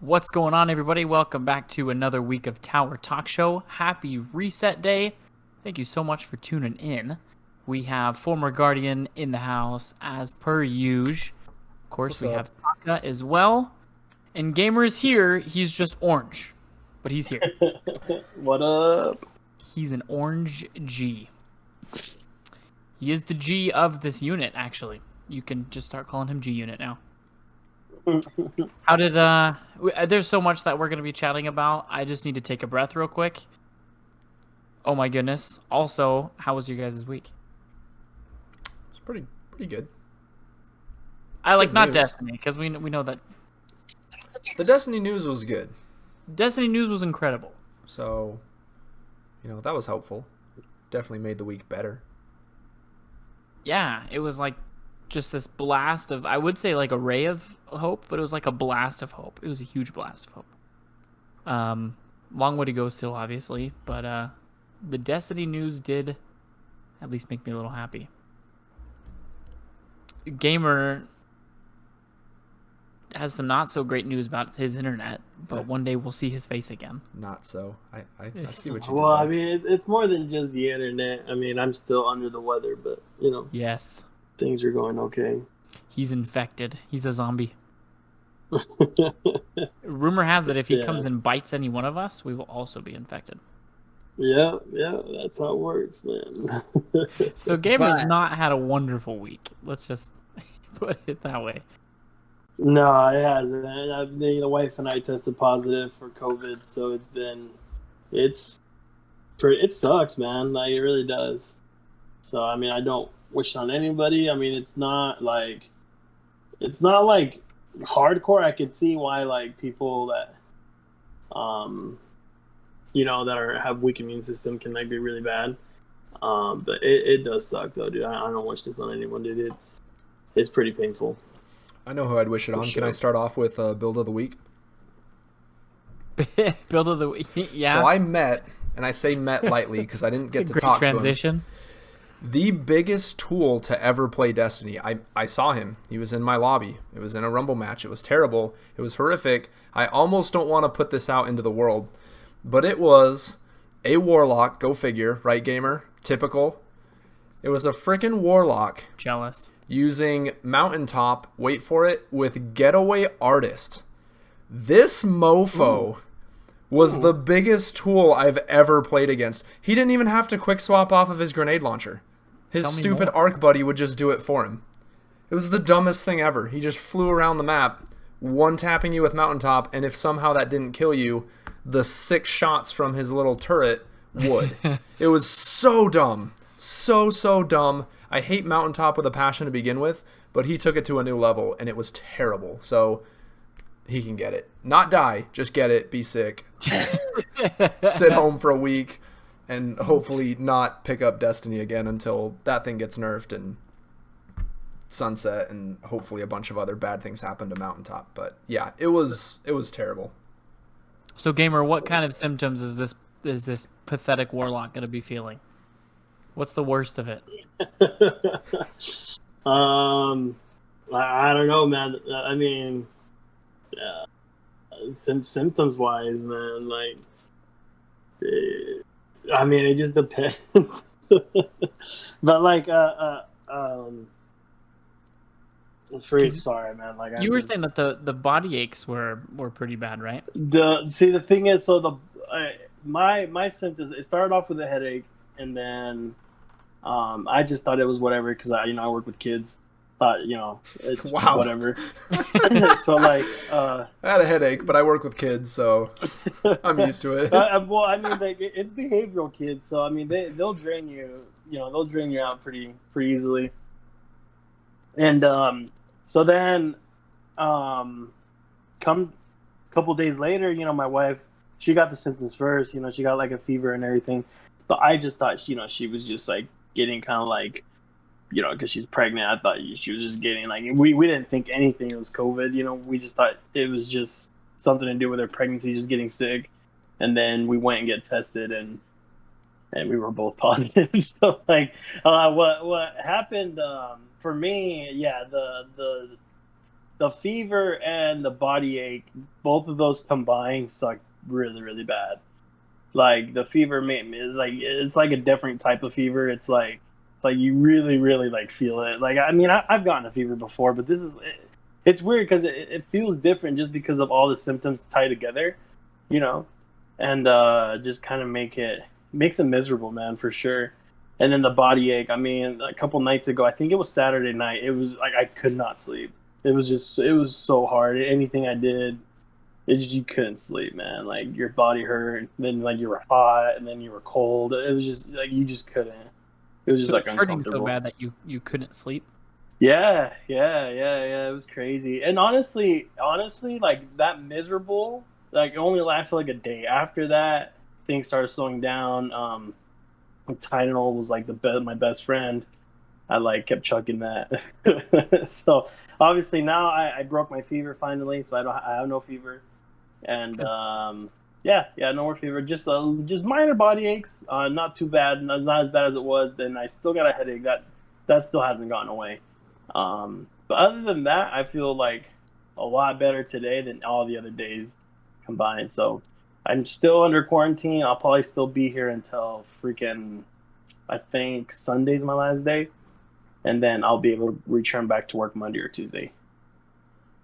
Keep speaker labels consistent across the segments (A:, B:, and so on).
A: What's going on, everybody? Welcome back to another week of Tower Talk Show. Happy reset day. Thank you so much for tuning in. We have former Guardian in the house as per usual. Of course, we have TTaka as well. And Gamer is here. He's just orange, but he's here.
B: What up?
A: He's an orange G. He is the G of this unit, actually. You can just start calling him G Unit now. How did there's so much that we're going to be chatting about. I just need to take a breath real quick. Oh my goodness. Also, how was your guys' week?
C: It's pretty good.
A: I like
C: Good
A: not
C: news.
A: Destiny, because we know that
C: The Destiny news was good.
A: Destiny news was incredible.
C: So, that was helpful. Definitely made the week better.
A: Yeah, it was like just this blast of, I would say like a ray of hope, but it was like a blast of hope. It was a huge blast of hope. Long way to go still, obviously, but the Destiny news did at least make me a little happy. Gamer has some not so great news about his internet, but one day we'll see his face again.
C: Not so. I see what you
B: Well,
C: did
B: I
C: there.
B: mean, it's more than just the internet. I mean, I'm still under the weather, but,
A: Yes,
B: things are going okay.
A: he's infected. He's a zombie. Rumor has it if he comes and bites any one of us, we will also be infected.
B: Yeah, that's how it works, man.
A: So Gamer's
B: But-
A: not had a wonderful week. Let's just put it that way.
B: No, it hasn't. The wife and I tested positive for COVID, so it sucks, man. Like, it really does. So, I mean, I don't wish it on anybody. I mean, it's not like hardcore. I could see why, like, people that, have weak immune system can, like, be really bad. But it does suck, though, dude. I don't wish this on anyone, dude. It's pretty painful.
C: I know who I'd wish it on. Can I start off with build of the week?
A: Build of the week. Yeah.
C: So I met, and I say met lightly because I didn't get
A: It's a
C: to
A: great
C: talk to him.
A: transition.
C: The biggest tool to ever play Destiny. I saw him. He was in my lobby. It was in a Rumble match. It was terrible. It was horrific. I almost don't want to put this out into the world. But it was a Warlock. Go figure. Right, Gamer? Typical. It was a freaking Warlock
A: Jealous.
C: using Mountaintop, wait for it, with Getaway Artist. This mofo was the biggest tool I've ever played against. He didn't even have to quick swap off of his grenade launcher. His
A: Tell me
C: stupid
A: more.
C: arc buddy would just do it for him. It was the dumbest thing ever. He just flew around the map, one-tapping you with Mountaintop, and if somehow that didn't kill you, the 6 shots from his little turret would. It was so dumb. So dumb. I hate Mountaintop with a passion to begin with, but he took it to a new level, and it was terrible. So he can get it. Not die, just get it, be sick. Sit home for a week, and hopefully not pick up Destiny again until that thing gets nerfed and sunset, and hopefully a bunch of other bad things happen to Mountaintop. But yeah, it was terrible.
A: So Gamer, what kind of symptoms is this pathetic Warlock going to be feeling? What's the worst of it?
B: I don't know, man. I mean, symptoms wise, man, like, I mean, it just depends. But like, sorry, man. Like,
A: You were saying that the body aches were pretty bad, right?
B: the thing is, so my symptoms, it started off with a headache, and then I just thought it was whatever because I work with kids. Thought it's
C: Wow.
B: whatever. So like,
C: I had a headache, but I work with kids, so I'm used to it.
B: well, I mean, like, it's behavioral kids, so I mean they'll drain you. They'll drain you out pretty easily. And so then, come a couple days later, my wife, she got the symptoms first. She got like a fever and everything, but I just thought she was just like getting kind of like, because she's pregnant. I thought she was just getting like, we didn't think anything was COVID. We just thought it was just something to do with her pregnancy, just getting sick. And then we went and get tested, and we were both positive. So like, what happened for me? Yeah, the fever and the body ache, both of those combined suck really, really bad. Like the fever is like it's like a different type of fever. It's like you really, really like feel it. Like I mean, I've gotten a fever before, but it's weird because it feels different just because of all the symptoms tied together, you know, and just kind of makes it miserable, man, for sure. And then the body ache. I mean, a couple nights ago, I think it was Saturday night. It was like I could not sleep. It was so hard. Anything I did, you couldn't sleep, man. Like your body hurt, then like you were hot, and then you were cold. It was just like you just couldn't. It was just
A: So
B: like
A: it was hurting
B: uncomfortable.
A: so bad that you couldn't sleep.
B: Yeah. It was crazy. And honestly, like that miserable, like it only lasted like a day. After that, things started slowing down. Tylenol was like my best friend. I like kept chugging that. So obviously now I broke my fever finally, so I have no fever, and yeah, no more fever. Just minor body aches. Not too bad. Not as bad as it was. Then I still got a headache that still hasn't gone away. But other than that, I feel like a lot better today than all the other days combined. So I'm still under quarantine. I'll probably still be here until freaking, I think Sunday's my last day, and then I'll be able to return back to work Monday or Tuesday.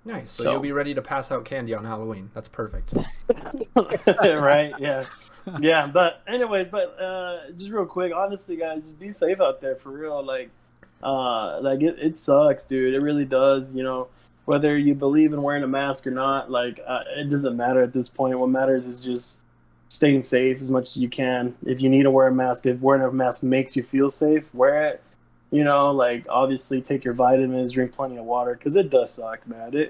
C: Nice. So you'll be ready to pass out candy on Halloween. That's perfect.
B: Right? Yeah. But anyways, just real quick, honestly, guys, just be safe out there for real. Like it sucks, dude. It really does. You know, whether you believe in wearing a mask or not, like it doesn't matter at this point. What matters is just staying safe as much as you can. If you need to wear a mask, if wearing a mask makes you feel safe, wear it. You know, like obviously take your vitamins, drink plenty of water, because it does suck, man.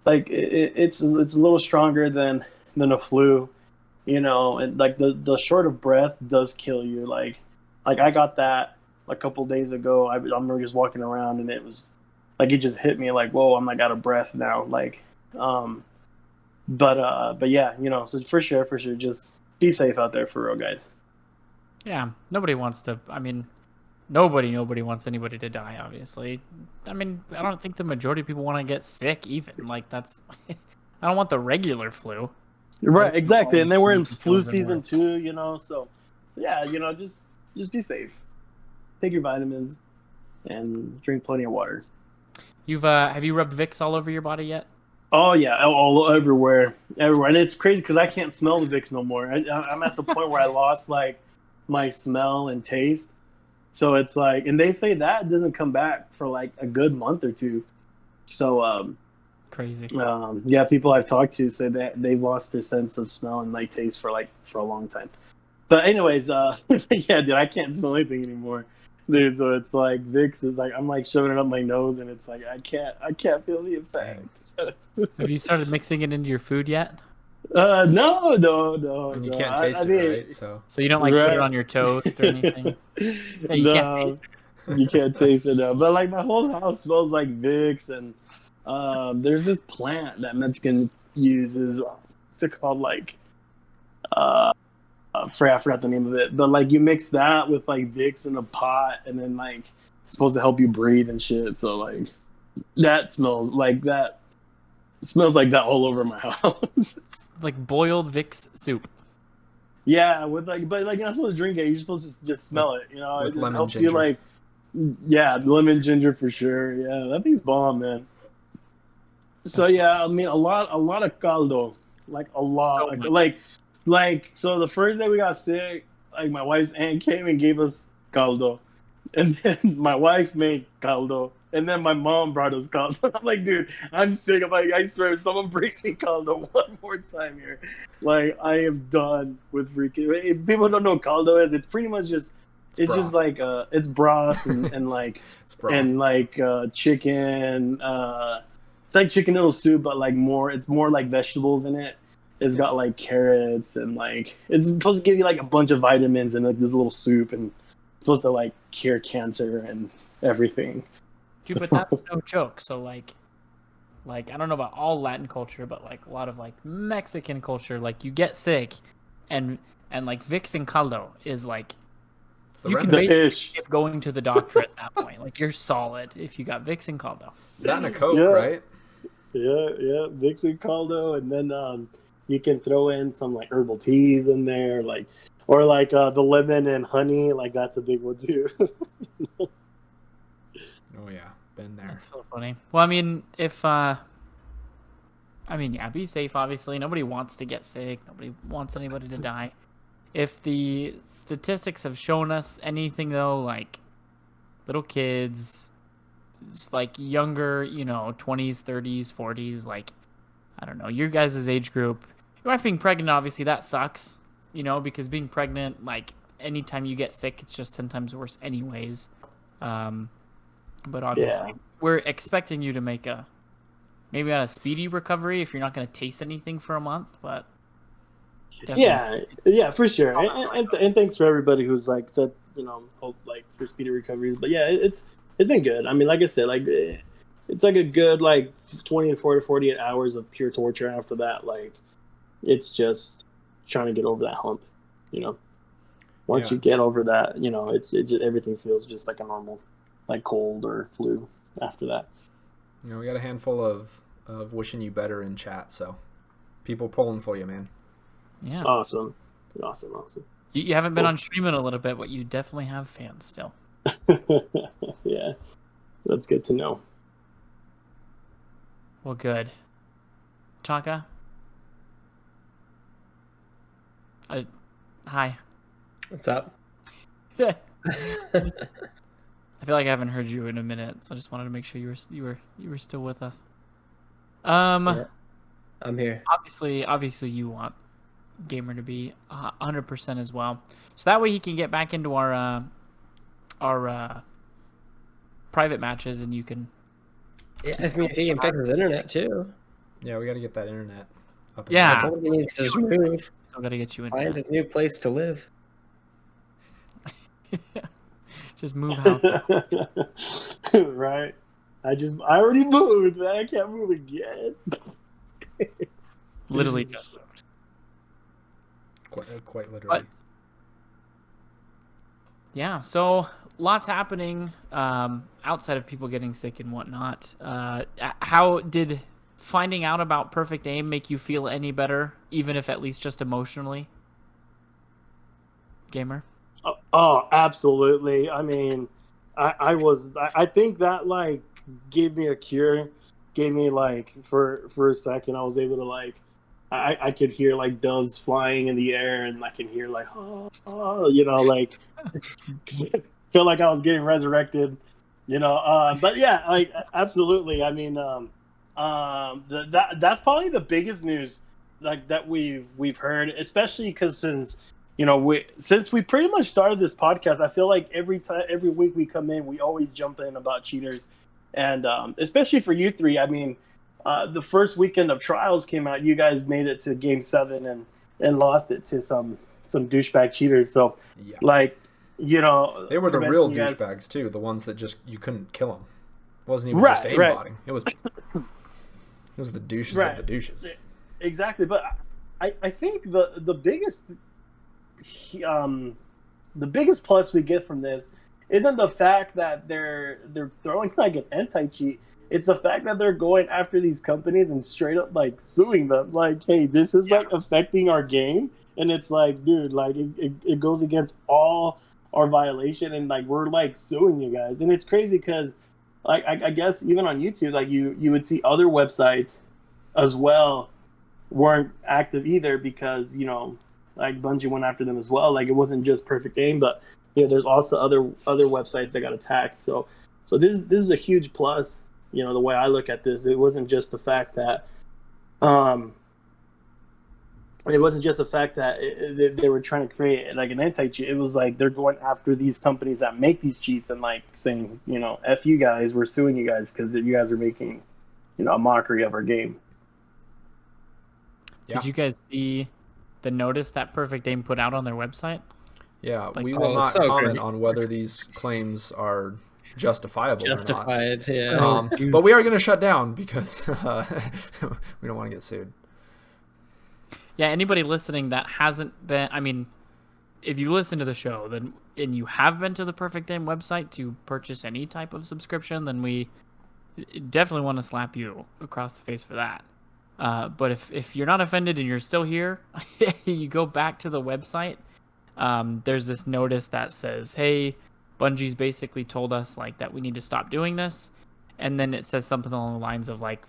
B: It's a little stronger than a flu, you know, and like the short of breath does kill you. Like I got that a couple days ago. I remember just walking around and it was like it just hit me like, whoa, I'm like out of breath now. Like, but yeah, you know, so for sure, just be safe out there for real, guys.
A: Yeah, nobody wants to. I mean, nobody wants anybody to die. Obviously, I mean, I don't think the majority of people want to get sick. Even like that's, I don't want the regular flu.
B: Right, exactly. And then we're in flu
A: Children
B: season
A: worse.
B: too, you know. So yeah, you know, just be safe. Take your vitamins and drink plenty of water.
A: You've have you rubbed Vicks all over your body yet?
B: Oh yeah, all everywhere, and it's crazy because I can't smell the Vicks no more. I'm at the point where I lost like my smell and taste. So it's like, and they say that doesn't come back for like a good month or two. So
A: Crazy.
B: yeah, people I've talked to say that they've lost their sense of smell and like taste for a long time. But anyways, yeah, dude, I can't smell anything anymore, dude. So it's like Vicks is like I'm like shoving it up my nose, and it's like I can't feel the effects.
A: Have you started mixing it into your food yet?
B: No.
C: And you
B: no.
C: can't taste
B: I
C: it,
B: mean,
C: right? So
A: So you don't like put it
B: right.
A: on your toast or anything? Yeah, you can't
B: No,
A: taste
B: you can't taste it now. But like my whole house smells like Vicks, and there's this plant that Mexican uses. What's it called? Like I forgot the name of it. But like you mix that with like Vicks in a pot, and then like it's supposed to help you breathe and shit. So like that smells like that. It smells like that all over my house.
A: like boiled Vicks soup.
B: Yeah, with like, but like you're not supposed to drink it. You're supposed to just smell it. You know,
C: with
B: it
C: lemon
B: helps
C: ginger.
B: you like. Yeah, lemon ginger for sure. Yeah, that thing's bomb, man. So yeah, I mean a lot of caldo, like a lot,
A: So much.
B: like so the first day we got sick, like my wife's aunt came and gave us caldo, and then my wife made caldo, and then my mom brought us caldo. I'm like, dude, I'm sick. I'm like, I swear, if someone brings me caldo one more time here, like I am done with freaking. If people don't know what caldo is, it's pretty much just. It's just
C: broth.
B: like it's broth and like
C: It's broth.
B: and like chicken. It's like chicken noodle soup, but like more. It's more like vegetables in it. It's got like carrots and like it's supposed to give you like a bunch of vitamins and like this little soup and it's supposed to like cure cancer and everything.
A: Dude, but that's no joke. So like I don't know about all Latin culture, but like a lot of like Mexican culture, like you get sick, and like Vicks and caldo is like
C: It's the
A: you can
C: remedy.
B: The
A: basically
B: ish.
A: skip going to the doctor at that point. Like you're solid if you got Vicks and caldo.
C: That and a Coke,
B: Yeah.
C: right?
B: Yeah. Mix in caldo, and then you can throw in some like herbal teas in there, like or like the lemon and honey. Like that's a big one too.
C: Oh yeah, been there.
A: That's so funny. Well, I mean, yeah, be safe, obviously. Nobody wants to get sick. Nobody wants anybody to die. If the statistics have shown us anything, though, like little kids, like younger, 20s, 30s, 40s, like, I don't know, your guys' age group. Your wife being pregnant, obviously, that sucks, because being pregnant, like, anytime you get sick, it's just 10 times worse anyways. But obviously, we're expecting you to make maybe not a speedy recovery if you're not going to taste anything for a month, but
B: yeah, for sure. And thanks for everybody who's like said, hope like for speedy recoveries. But yeah, it's been good. I mean, like I said, like it's like a good like 24 to 48 hours of pure torture. After that, like it's just trying to get over that hump. Once you get over that, it's just, everything feels just like a normal, like cold or flu after that.
C: We got a handful of wishing you better in chat, so people pulling for you, man.
A: Yeah.
B: Awesome.
A: You haven't been on stream in a little bit, but you definitely have fans still.
B: Yeah, that's good to know.
A: Well, good. Taka? Hi.
D: What's up?
A: I feel like I haven't heard you in a minute, so I just wanted to make sure you were still with us.
D: Yeah, I'm here.
A: Obviously, you want Gamer to be 100% as well, so that way he can get back into our private matches, and you can.
D: Yeah, if he can fix his internet too.
C: Yeah, we got to get that internet up.
A: Yeah,
D: I he needs to just move.
A: Still got to get you in.
D: Find a new place to live.
A: Just move house.
B: Right. I already moved, man. I can't move again.
A: Literally just moved.
C: Quite literally.
A: But, yeah, so lots happening outside of people getting sick and whatnot. How did finding out about Perfect Aim make you feel any better, even if at least just emotionally? Gamer?
B: Oh, absolutely. I mean, I think that like gave me a cure, gave me like for a second I was able to like I could hear like doves flying in the air, and I can hear like like feel like I was getting resurrected, but yeah, like absolutely. I mean, that's probably the biggest news like that we've heard, especially because since we pretty much started this podcast, I feel like every week we come in, we always jump in about cheaters, and especially for you three. I mean, the first weekend of trials came out, you guys made it to Game 7 and lost it to some douchebag cheaters. So,
C: yeah.
B: like,
C: they were the real douchebags too, the ones that just you couldn't kill them. It wasn't even just aimbotting. It was the douches of the douches.
B: Exactly, but I think the biggest plus we get from this isn't the fact that they're throwing like an anti-cheat. It's the fact that they're going after these companies and straight up like suing them. Like, hey, this is like affecting our game, and it's like, dude, like it goes against all our violation, and like we're like suing you guys. And it's crazy because like I guess even on YouTube, like you would see other websites as well weren't active either because like Bungie went after them as well. Like it wasn't just Perfect Aim, but there's also other websites that got attacked. So this is a huge plus. The way I look at this, it wasn't just the fact that they were trying to create like an anti-cheat. It was like they're going after these companies that make these cheats and like saying, F you guys, we're suing you guys because you guys are making, a mockery of our game.
A: Yeah. Did you guys see the notice that Perfect Aim put out on their website?
C: Yeah, like, we will not comment on whether these claims are justifiable or not.
D: Yeah.
C: But we are going to shut down because we don't want to get sued.
A: Yeah, anybody listening that hasn't been, I mean, if you listen to the show and you have been to the Perfect Aim website to purchase any type of subscription, then we definitely want to slap you across the face for that. But if you're not offended and you're still here, you go back to the website. There's this notice that says, "Hey, Bungie's basically told us like that we need to stop doing this," and then it says something along the lines of like,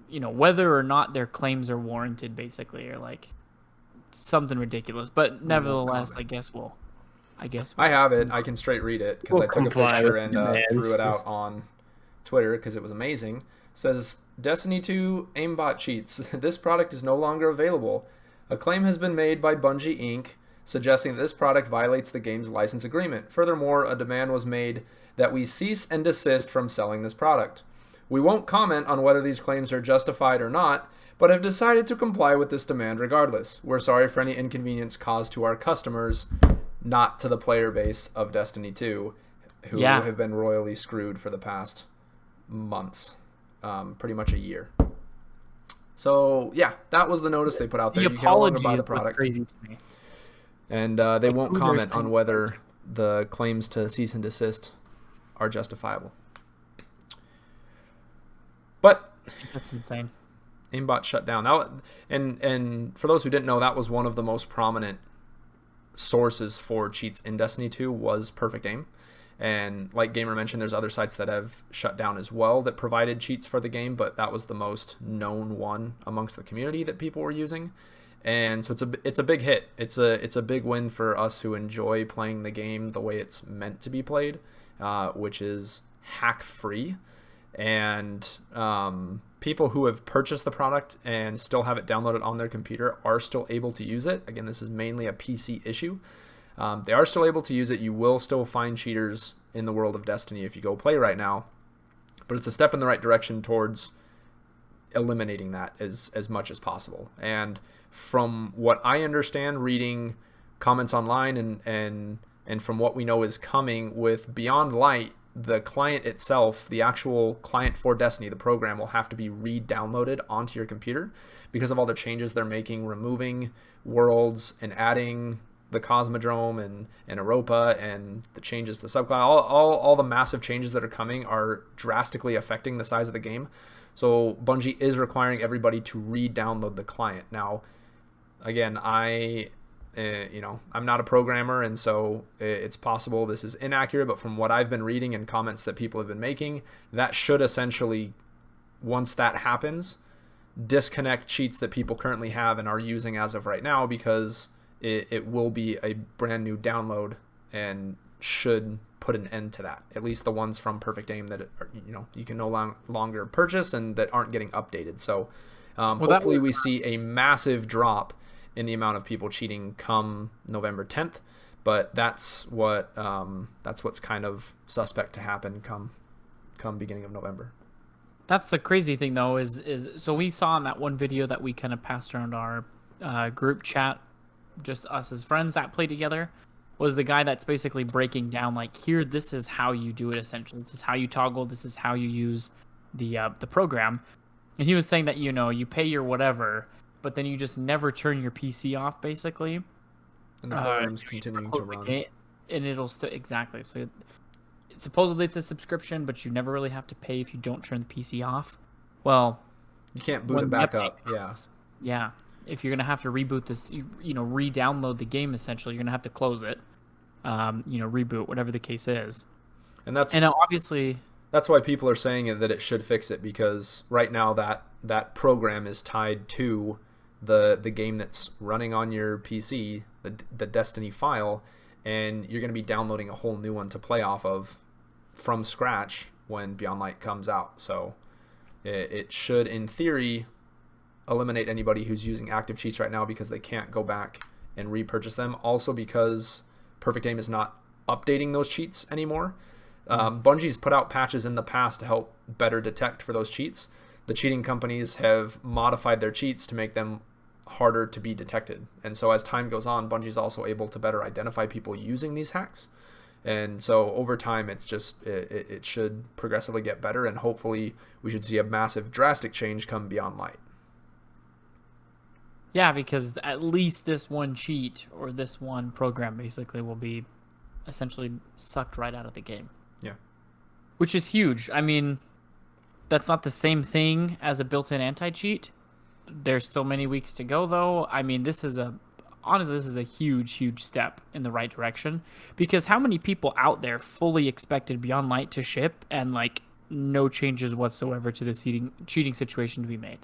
A: whether or not their claims are warranted, basically, or like something ridiculous. But nevertheless, I guess we'll.
C: I have it. I can straight read it because
D: We'll
C: I took a
D: comply
C: picture
D: with
C: and
D: demands.
C: threw it out on Twitter because it was amazing. It says Destiny 2 aimbot cheats. This product is no longer available. A claim has been made by Bungie Inc. suggesting that this product violates the game's license agreement. Furthermore, a demand was made that we cease and desist from selling this product. We won't comment on whether these claims are justified or not, but have decided to comply with this demand regardless. We're sorry for any inconvenience caused to our customers, not to the player base of Destiny 2, who have been royally screwed for the past months, pretty much a year. So yeah, that was the notice they put out there.
A: The
C: you can no longer
A: apology
C: buy
A: is
C: the
A: what's
C: product,
A: crazy to me.
C: and they won't
A: who they're
C: comment on
A: saying
C: whether the claims to cease and desist are justifiable. But
A: That's insane.
C: aimbot shut down. And for those who didn't know, that was one of the most prominent sources for cheats in Destiny 2 was Perfect Aim. And like Gamer mentioned, there's other sites that have shut down as well that provided cheats for the game, but that was the most known one amongst the community that people were using. And so it's a big hit. It's a big win for us who enjoy playing the game the way it's meant to be played, which is hack free. And people who have purchased the product and still have it downloaded on their computer are still able to use it. Again, this is mainly a PC issue. They are still able to use it. You will still find cheaters in the world of Destiny if you go play right now, but it's a step in the right direction towards eliminating that as much as possible. And from what I understand, reading comments online and from what we know is coming with Beyond Light, the client itself, the actual client for Destiny, the program, will have to be re-downloaded onto your computer because of all the changes they're making, removing worlds and adding the Cosmodrome and Europa and the changes to the subclass. All the massive changes that are coming are drastically affecting the size of the game. So Bungie is requiring everybody to re-download the client. Now, again, I'm not a programmer, and so it's possible this is inaccurate, but from what I've been reading and comments that people have been making, that should essentially, once that happens, disconnect cheats that people currently have and are using as of right now, because it will be a brand new download and should put an end to that. At least the ones from Perfect Aim that you can no longer purchase and that aren't getting updated. So hopefully we see a massive drop in the amount of people cheating come November 10th, but that's what's kind of suspect to happen come beginning of November.
A: That's the crazy thing though is so we saw in that one video that we kind of passed around our group chat, just us as friends that play together, was the guy that's basically breaking down like, here, this is how you do it essentially. This is how you toggle. This is how you use the program. And he was saying that you pay your whatever, but then you just never turn your PC off, basically.
C: And the program's continuing to run.
A: And it'll still, exactly. So supposedly it's a subscription, but you never really have to pay if you don't turn the PC off. Well,
C: you can't boot it back up.
A: Yeah. If you're gonna have to reboot this, re-download the game, essentially, you're gonna have to close it. Reboot, whatever the case is.
C: And
A: obviously
C: that's why people are saying that it should fix it, because right now that program is tied to the game that's running on your PC, the Destiny file, and you're going to be downloading a whole new one to play off of from scratch when Beyond Light comes out. So it should, in theory, eliminate anybody who's using active cheats right now, because they can't go back and repurchase them. Also because Perfect Aim is not updating those cheats anymore. Bungie's put out patches in the past to help better detect for those cheats. The cheating companies have modified their cheats to make them harder to be detected. And so as time goes on, Bungie's also able to better identify people using these hacks. And so over time, it's just it should progressively get better, and hopefully we should see a massive drastic change come Beyond Light.
A: Yeah, because at least this one cheat or this one program basically will be essentially sucked right out of the game.
C: Yeah.
A: Which is huge. I mean, that's not the same thing as a built-in anti-cheat. There's still many weeks to go, though. I mean, honestly, this is a huge step in the right direction, because how many people out there fully expected Beyond Light to ship and like no changes whatsoever to the cheating situation to be made?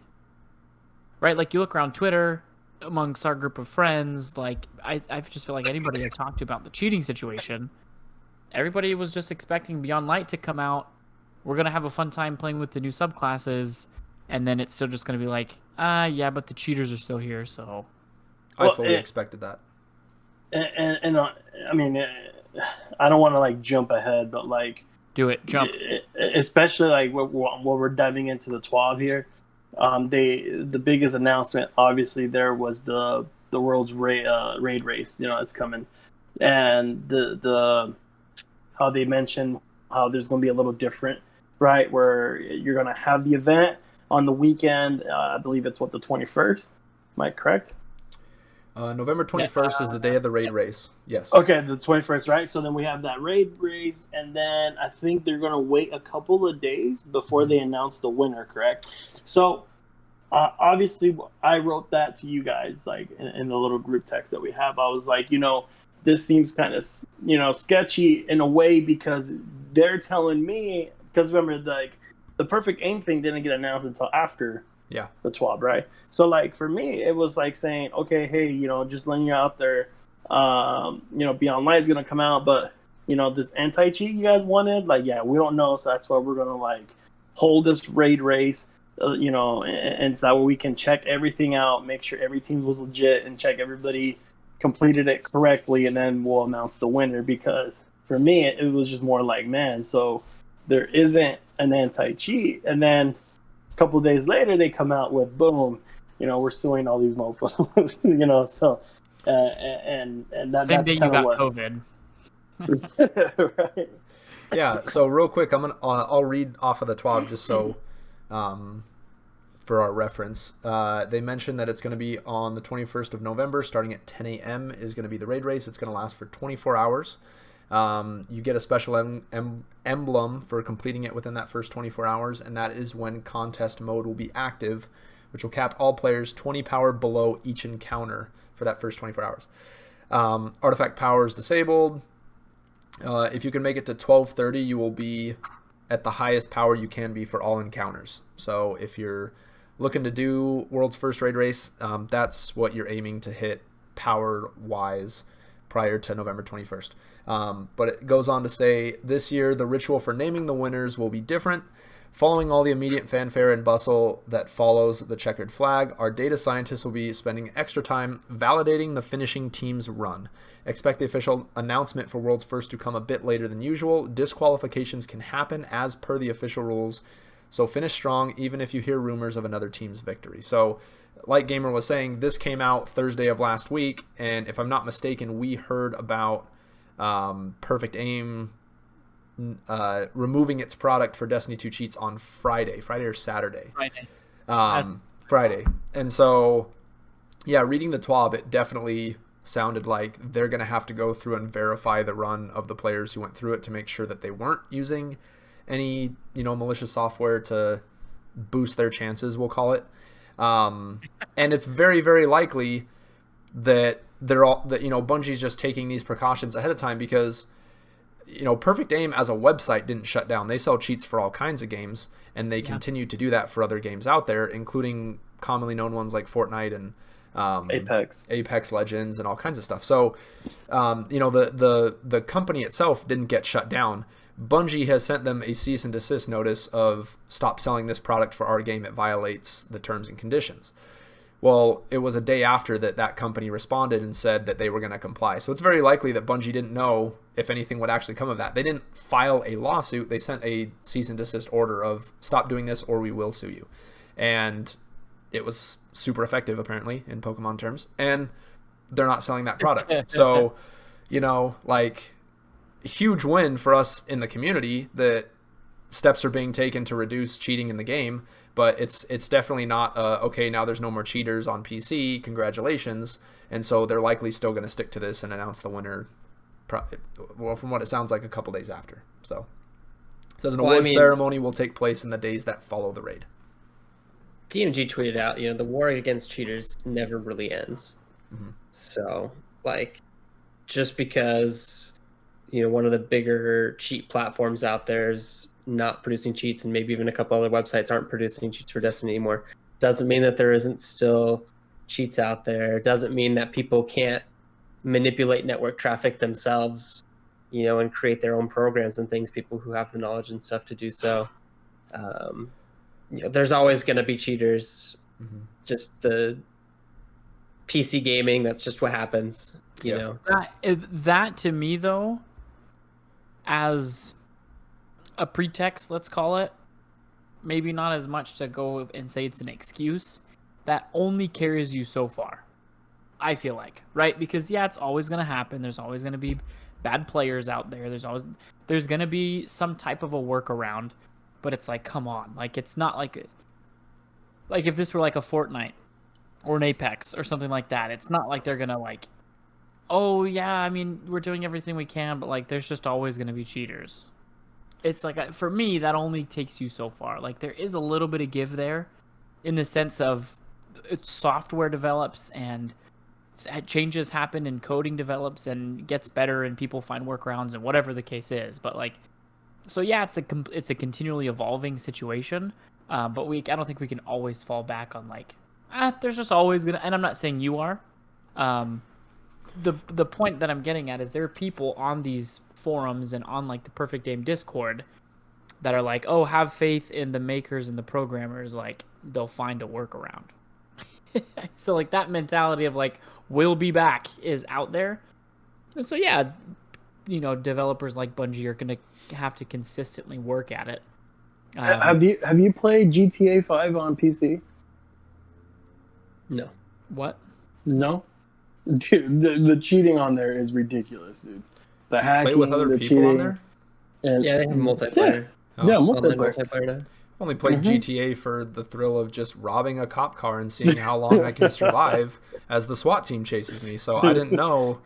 A: Right? Like, you look around Twitter amongst our group of friends, like I just feel like anybody I talked to about the cheating situation, everybody was just expecting Beyond Light to come out. We're gonna have a fun time playing with the new subclasses, and then it's still just gonna be like, yeah, but the cheaters are still here, so.
C: I fully expected that.
B: And I mean, I don't want to like jump ahead, but like,
A: do it, jump.
B: Especially like what we're diving into the TWAB here. The biggest announcement, obviously, there was the world's raid race. You know, it's coming, and the how they mentioned how there's going to be a little different, right? Where you're going to have the event on the weekend. I believe it's the 21st. Am I correct?
C: November 21st is the day of the raid race. Yes.
B: Okay, the 21st, right? So then we have that raid race, and then I think they're going to wait a couple of days before they announce the winner, correct? So obviously, I wrote that to you guys, like in the little group text that we have. I was like, you know, this seems kind of, you know, sketchy in a way, because they're telling me, because remember, like, the perfect aim thing didn't get announced until after the TWAB, right? So like for me, it was like saying, okay, hey, you know, just letting you out there, you know, Beyond Light is gonna come out, but you know, this anti-cheat you guys wanted, like, yeah, we don't know, so that's why we're gonna like hold this raid race, you know, and so that way we can check everything out, make sure every team was legit, and check everybody completed it correctly, and then we'll announce the winner. Because for me, it was just more like, man, so there isn't an anti-cheat, and then a couple of days later they come out with, boom, you know, we're suing all these mofos. You know, so and that,
A: same
B: that's
A: day you
B: kind of
A: got
B: what
A: COVID.
B: right.
C: Yeah, so real quick, I'll read off of the TWAB just so for our reference. They mentioned that it's going to be on the 21st of November, starting at 10 a.m. is going to be the raid race. It's going to last for 24 hours. You get a special emblem for completing it within that first 24 hours, and that is when contest mode will be active, which will cap all players 20 power below each encounter for that first 24 hours. Artifact power is disabled. If you can make it to 12:30, you will be at the highest power you can be for all encounters. So if you're looking to do world's first raid race, that's what you're aiming to hit power-wise prior to November 21st. But it goes on to say, this year the ritual for naming the winners will be different. Following all the immediate fanfare and bustle that follows the checkered flag, our data scientists will be spending extra time validating the finishing team's run. Expect the official announcement for World's First to come a bit later than usual. Disqualifications can happen as per the official rules, so finish strong even if you hear rumors of another team's victory. So, like Gamer was saying, this came out Thursday of last week, and if I'm not mistaken, we heard about Perfect Aim removing its product for Destiny 2 cheats on Friday or Saturday. Friday. And so, yeah, reading the TWAB, it definitely sounded like they're going to have to go through and verify the run of the players who went through it to make sure that they weren't using any, you know, malicious software to boost their chances, we'll call it. And it's very, very likely that Bungie's just taking these precautions ahead of time, because you know, Perfect Aim as a website didn't shut down. They sell cheats for all kinds of games, and they continue to do that for other games out there, including commonly known ones like Fortnite and Apex Legends and all kinds of stuff. So, you know, the company itself didn't get shut down. Bungie has sent them a cease and desist notice of stop selling this product for our game. It violates the terms and conditions. Well, it was a day after that company responded and said that they were going to comply. So it's very likely that Bungie didn't know if anything would actually come of that. They didn't file a lawsuit. They sent a cease and desist order of stop doing this or we will sue you. And it was super effective, apparently, in Pokemon terms. And they're not selling that product. So, you know, like, huge win for us in the community that steps are being taken to reduce cheating in the game. But it's definitely not, okay, now there's no more cheaters on PC, congratulations. And so they're likely still going to stick to this and announce the winner, well, from what it sounds like, a couple days after. So Says an
D: Well, I
C: award
D: mean-
C: ceremony will take place in the days that follow the raid.
D: DMG tweeted out, the war against cheaters never really ends.
C: Mhm.
D: So, like, just because, one of the bigger cheat platforms out there is not producing cheats, and maybe even a couple other websites aren't producing cheats for Destiny anymore, doesn't mean that there isn't still cheats out there. Doesn't mean that people can't manipulate network traffic themselves, and create their own programs and things, people who have the knowledge and stuff to do so. There's always going to be cheaters.
C: Mhm.
D: Just the PC gaming, that's just what happens, you
C: Yeah.
D: know.
A: That to me though, as a pretext, let's call it, maybe not as much to go and say it's an excuse, that only carries you so far. I feel like, right? Because it's always going to happen. There's always going to be bad players out there. There's going to be some type of a workaround, but it's like, come on. Like, it's not like if this were like a Fortnite or an Apex or something like that, it's not like they're going to like, oh yeah, I mean, we're doing everything we can, but like, there's just always going to be cheaters. It's like, for me, that only takes you so far. Like, there is a little bit of give there in the sense of software develops and changes happen and coding develops and gets better and people find workarounds and whatever the case is. But like, so yeah, it's a continually evolving situation. But I don't think we can always fall back on like, there's just always gonna. And I'm not saying you are. The point that I'm getting at is there are people on these forums and on like the Perfect Game Discord that are like, oh, have faith in the makers and the programmers. Like, they'll find a workaround. So like that mentality of like, we'll be back is out there. And so yeah, developers like Bungie are going to have to consistently work at it.
B: Have you played GTA 5 on PC?
D: No.
A: What?
B: No. Dude, the cheating on there is ridiculous, dude. The hacking,
C: Play with other
B: the
C: people
B: cheating,
C: on there?
B: and
D: Yeah, they have multiplayer.
B: yeah,
D: Online
B: multiplayer.
D: multiplayer now.
C: I've only played
B: Mhm.
C: GTA for the thrill of just robbing a cop car and seeing how long I can survive as the SWAT team chases me. So I didn't know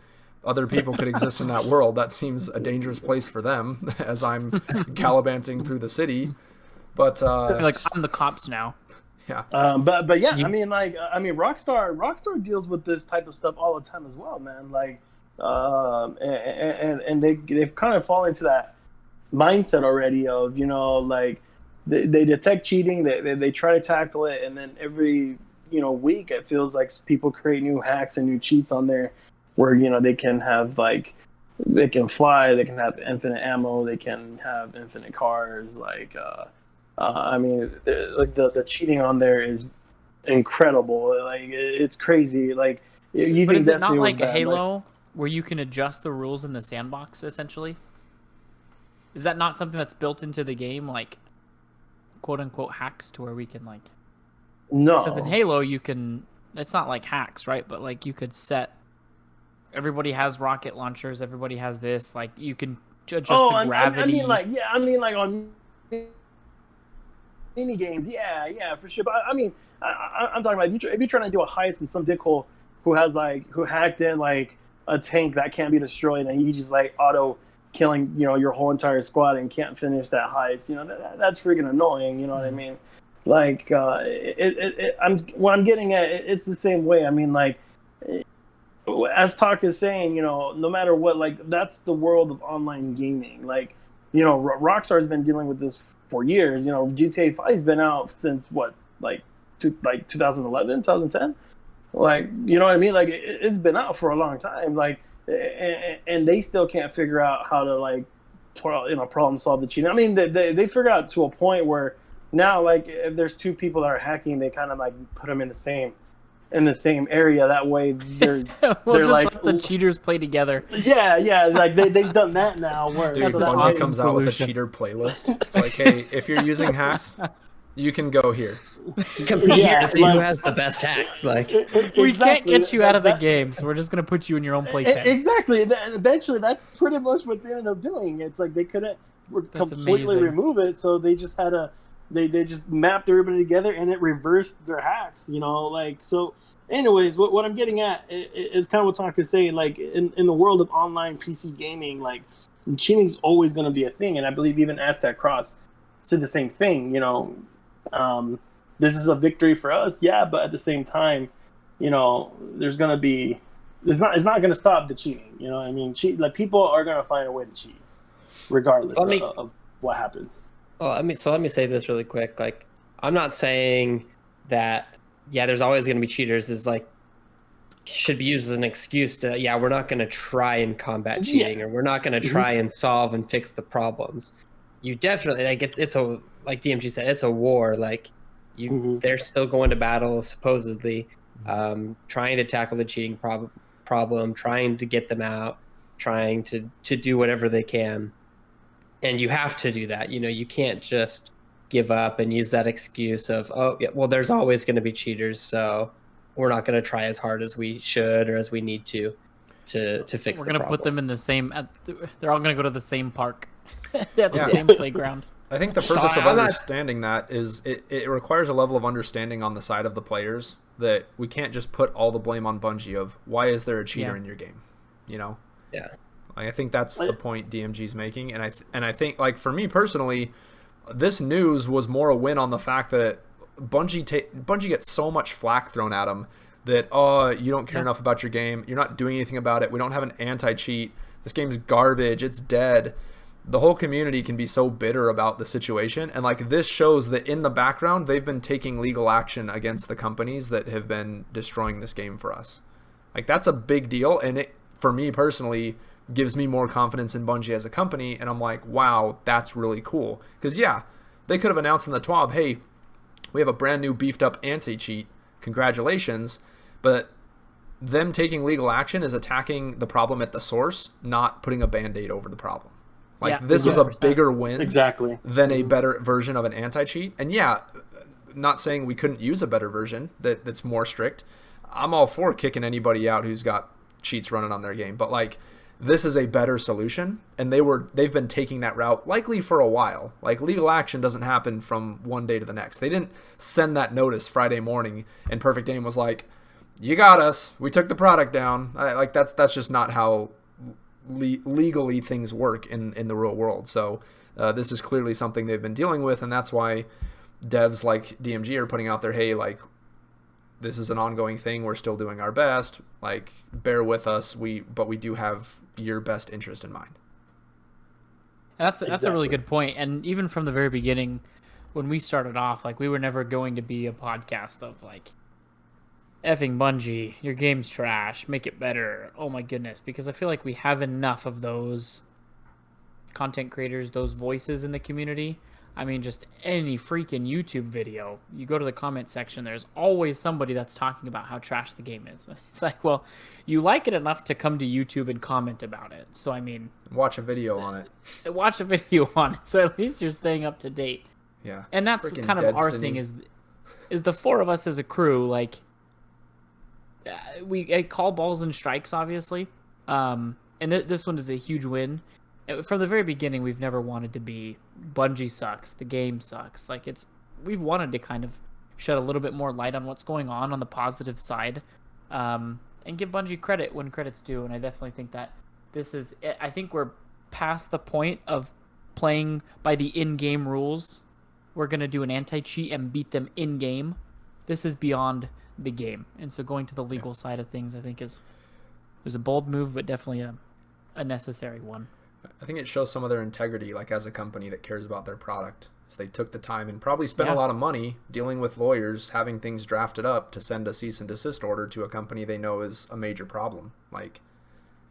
C: other people could exist in that world. That seems a dangerous place for them as I'm gallivanting through the city. But
A: Like, I'm the cops now.
C: yeah,
B: But yeah, I mean, Rockstar deals with this type of stuff all the time as well, man. Like, and they've kind of fallen into that mindset already of, like they detect cheating, they try to tackle it, and then every week it feels like people create new hacks and new cheats on there where they can have like, they can fly, they can have infinite ammo, they can have infinite cars, like I mean, like the cheating on there is incredible. Like, it's crazy. Like, you
A: But
B: think
A: is it
B: Destiny
A: not
B: was
A: like a
B: bad,
A: Halo where you can adjust the rules in the sandbox, essentially? Is that not something that's built into the game, like, quote-unquote hacks to where we can, like...
B: no.
A: Because in Halo, you can... It's not like hacks, right? But, like, you could set... Everybody has rocket launchers. Everybody has this. Like, you can adjust the gravity.
B: I mean, like on mini games, yeah, for sure. But I mean, I'm talking about if you're trying to do a heist and some dickhole who hacked in like a tank that can't be destroyed and he's just like auto killing your whole entire squad and can't finish that heist. That's freaking annoying. You know what I mean? Like, what I'm getting at, it's the same way. I mean, like, as Talk is saying, no matter what, like, that's the world of online gaming. Like, Rockstar's been dealing with this for years. GTA 5 has been out since what, like 2011, 2010. Like, you know what I mean? Like, it's been out for a long time. Like, and they still can't figure out how to like, problem solve the cheating. I mean, they figure out to a point where now, like, if there's two people that are hacking, they kind of like put them in the same area. That way, they're
A: We'll just
B: like,
A: let the cheaters play together.
B: yeah. Like they've done that now. Where
C: dude,
A: That's an
C: Bungie
A: awesome
C: comes out with a
A: solution.
C: cheater playlist. It's like, hey, if you're using hacks, you can go here.
D: Compete
B: Yeah,
D: to see
B: like-
D: who has the best hacks. Like,
A: We can't get you out of the
B: That-
A: game, so we're just going to put you in your own playpen.
B: Exactly. Eventually, that's pretty much what they ended up doing. It's like they couldn't
A: That's
B: completely
A: amazing.
B: remove it, so they just had they just mapped everybody together and it reversed their hacks. Like, so. Anyways, what I'm getting at is kind of what Taka is saying. Like, in the world of online PC gaming, like, And cheating's always going to be a thing, and I believe even Aztec Cross said the same thing. This is a victory for us, yeah, but at the same time, there's going to be it's not going to stop the cheating. You know what I mean? People are going to find a way to cheat, regardless of what happens.
D: Well, let me say this really quick. Like, I'm not saying that there's always going to be cheaters. Is like should be used as an excuse to we're not going to try and combat cheating, or we're not going to try and solve and fix the problems. You definitely it's a, like DMG said, it's a war. Like they're still going to battle supposedly, trying to tackle the cheating problem, trying to get them out, trying to do whatever they can. And you have to do that. You can't just give up and use that excuse of, there's always going to be cheaters, so we're not going to try as hard as we should or as we need to fix the problem.
A: We're going to put them in the same... they're all going to go to the same park. At the same playground.
C: I think the purpose of understanding that is it requires a level of understanding on the side of the players that we can't just put all the blame on Bungie of why is there a cheater in your game, Yeah. I think that's the point DMG's making, and I think, like, for me personally, this news was more a win on the fact that Bungie gets so much flack thrown at them that you don't care enough about your game, you're not doing anything about it, we don't have an anti-cheat, this game's garbage, it's dead. The whole community can be so bitter about the situation, and like this shows that in the background they've been taking legal action against the companies that have been destroying this game for us. Like, that's a big deal, and it, for me personally, gives me more confidence in Bungie as a company, and I'm like, wow, that's really cool. Because they could have announced in the TWAB, hey, we have a brand new beefed up anti-cheat, congratulations, but them taking legal action is attacking the problem at the source, not putting a band-aid over the problem. Like, this was a bigger win than a better version of an anti-cheat. And not saying we couldn't use a better version that's more strict. I'm all for kicking anybody out who's got cheats running on their game. But, like, this is a better solution, and they've been taking that route likely for a while. Like, legal action doesn't happen from one day to the next. They didn't send that notice Friday morning, and Perfect Aim was like, you got us. We took the product down. That's just not how legally things work in the real world. So this is clearly something they've been dealing with, and that's why devs like DMG are putting out there, hey, like, this is an ongoing thing, we're still doing our best, like, bear with us, but we do have your best interest in mind.
A: That's a really good point. And even from the very beginning, when we started off, like, we were never going to be a podcast of like, effing Bungie, your game's trash, make it better, oh my goodness, because I feel like we have enough of those content creators, those voices in the community. I mean, just any freaking YouTube video, you go to the comment section, there's always somebody that's talking about how trash the game is. It's like, well, you like it enough to come to YouTube and comment about it, so I mean,
C: watch a video on it.
A: So at least you're staying up to date.
C: Yeah.
A: And that's kind of our thing, is the four of us as a crew, like, we call balls and strikes, obviously, and this one is a huge win. From the very beginning, we've never wanted to be Bungie sucks, the game sucks. Like, we've wanted to kind of shed a little bit more light on what's going on the positive side, and give Bungie credit when credit's due. And I definitely think that I think we're past the point of playing by the in-game rules. We're going to do an anti-cheat and beat them in-game. This is beyond the game, and so going to the legal side of things, I think is a bold move, but definitely a necessary one.
C: I think it shows some of their integrity, like, as a company that cares about their product, as they took the time and probably spent a lot of money dealing with lawyers, having things drafted up to send a cease and desist order to a company they know is a major problem. Like,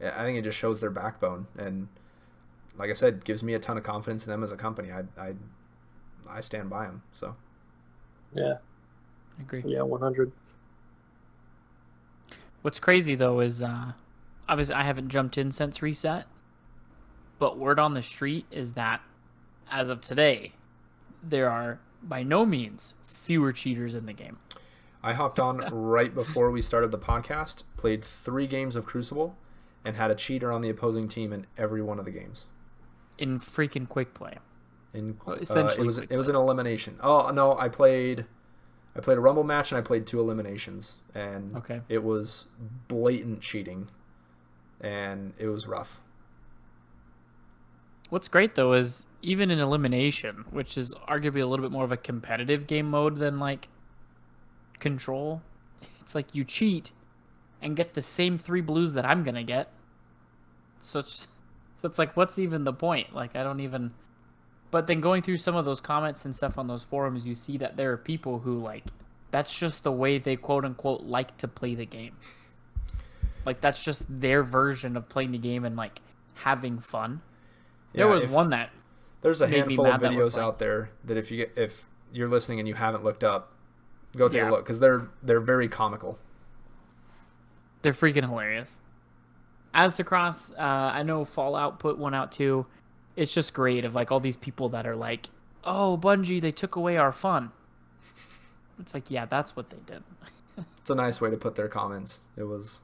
C: I think it just shows their backbone, and like I said, gives me a ton of confidence in them as a company. I stand by them. So
B: I
A: agree.
B: 100.
A: What's crazy, though, is obviously I haven't jumped in since reset, but word on the street is that as of today, there are by no means fewer cheaters in the game.
C: I hopped on right before we started the podcast, played 3 games of Crucible, and had a cheater on the opposing team in every one of the games.
A: In freaking quick play.
C: Essentially, it was an elimination. Oh no, I played a Rumble match and I played 2 eliminations, and it was blatant cheating, and it was rough.
A: What's great though is even in elimination, which is arguably a little bit more of a competitive game mode than like Control, it's like you cheat and get the same 3 blues that I'm gonna get. So it's like, what's even the point? Like, I don't even. But then going through some of those comments and stuff on those forums, you see that there are people who like, that's just the way they quote unquote like to play the game. Like that's just their version of playing the game and like having fun. There was one that
C: there's a
A: made me
C: handful of
A: mad that was
C: videos
A: like-
C: out there that if you're listening and you haven't looked up, go take
A: Yeah.
C: a look because they're very comical.
A: They're freaking hilarious. As across, I know Fallout put one out too. It's just great of like all these people that are like, "Oh, Bungie, they took away our fun." It's like, yeah, that's what they did.
C: It's a nice way to put their comments. It was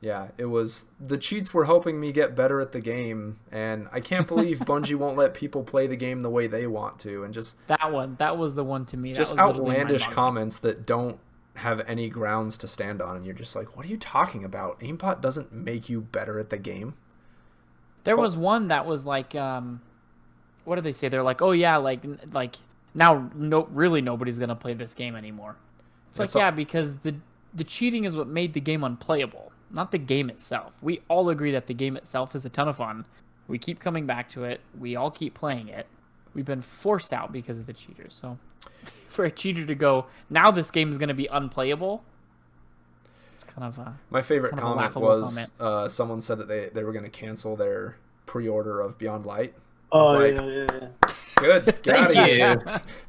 C: the cheats were helping me get better at the game, and I can't believe Bungie won't let people play the game the way they want to, and just
A: That was the one to me.
C: just
A: that was literally
C: outlandish
A: mind-boggling.
C: comments that don't have any grounds to stand on, and you're just like, what are you talking about? Aimbot doesn't make you better at the game.
A: There was one that was like, what did they say? They're like, oh yeah, like now, really nobody's gonna play this game anymore. It's like, yeah, because the cheating is what made the game unplayable, not the game itself. We all agree that the game itself is a ton of fun. We keep coming back to it. We all keep playing it. We've been forced out because of the cheaters. So, for a cheater to go, now this game is gonna be unplayable. It's kind of
C: my favorite
A: kind of a
C: comment
A: laughable
C: was someone said that they were going to cancel their pre-order of Beyond Light.
B: Oh
C: like,
B: yeah.
C: Good, get out of
D: Thank
C: here.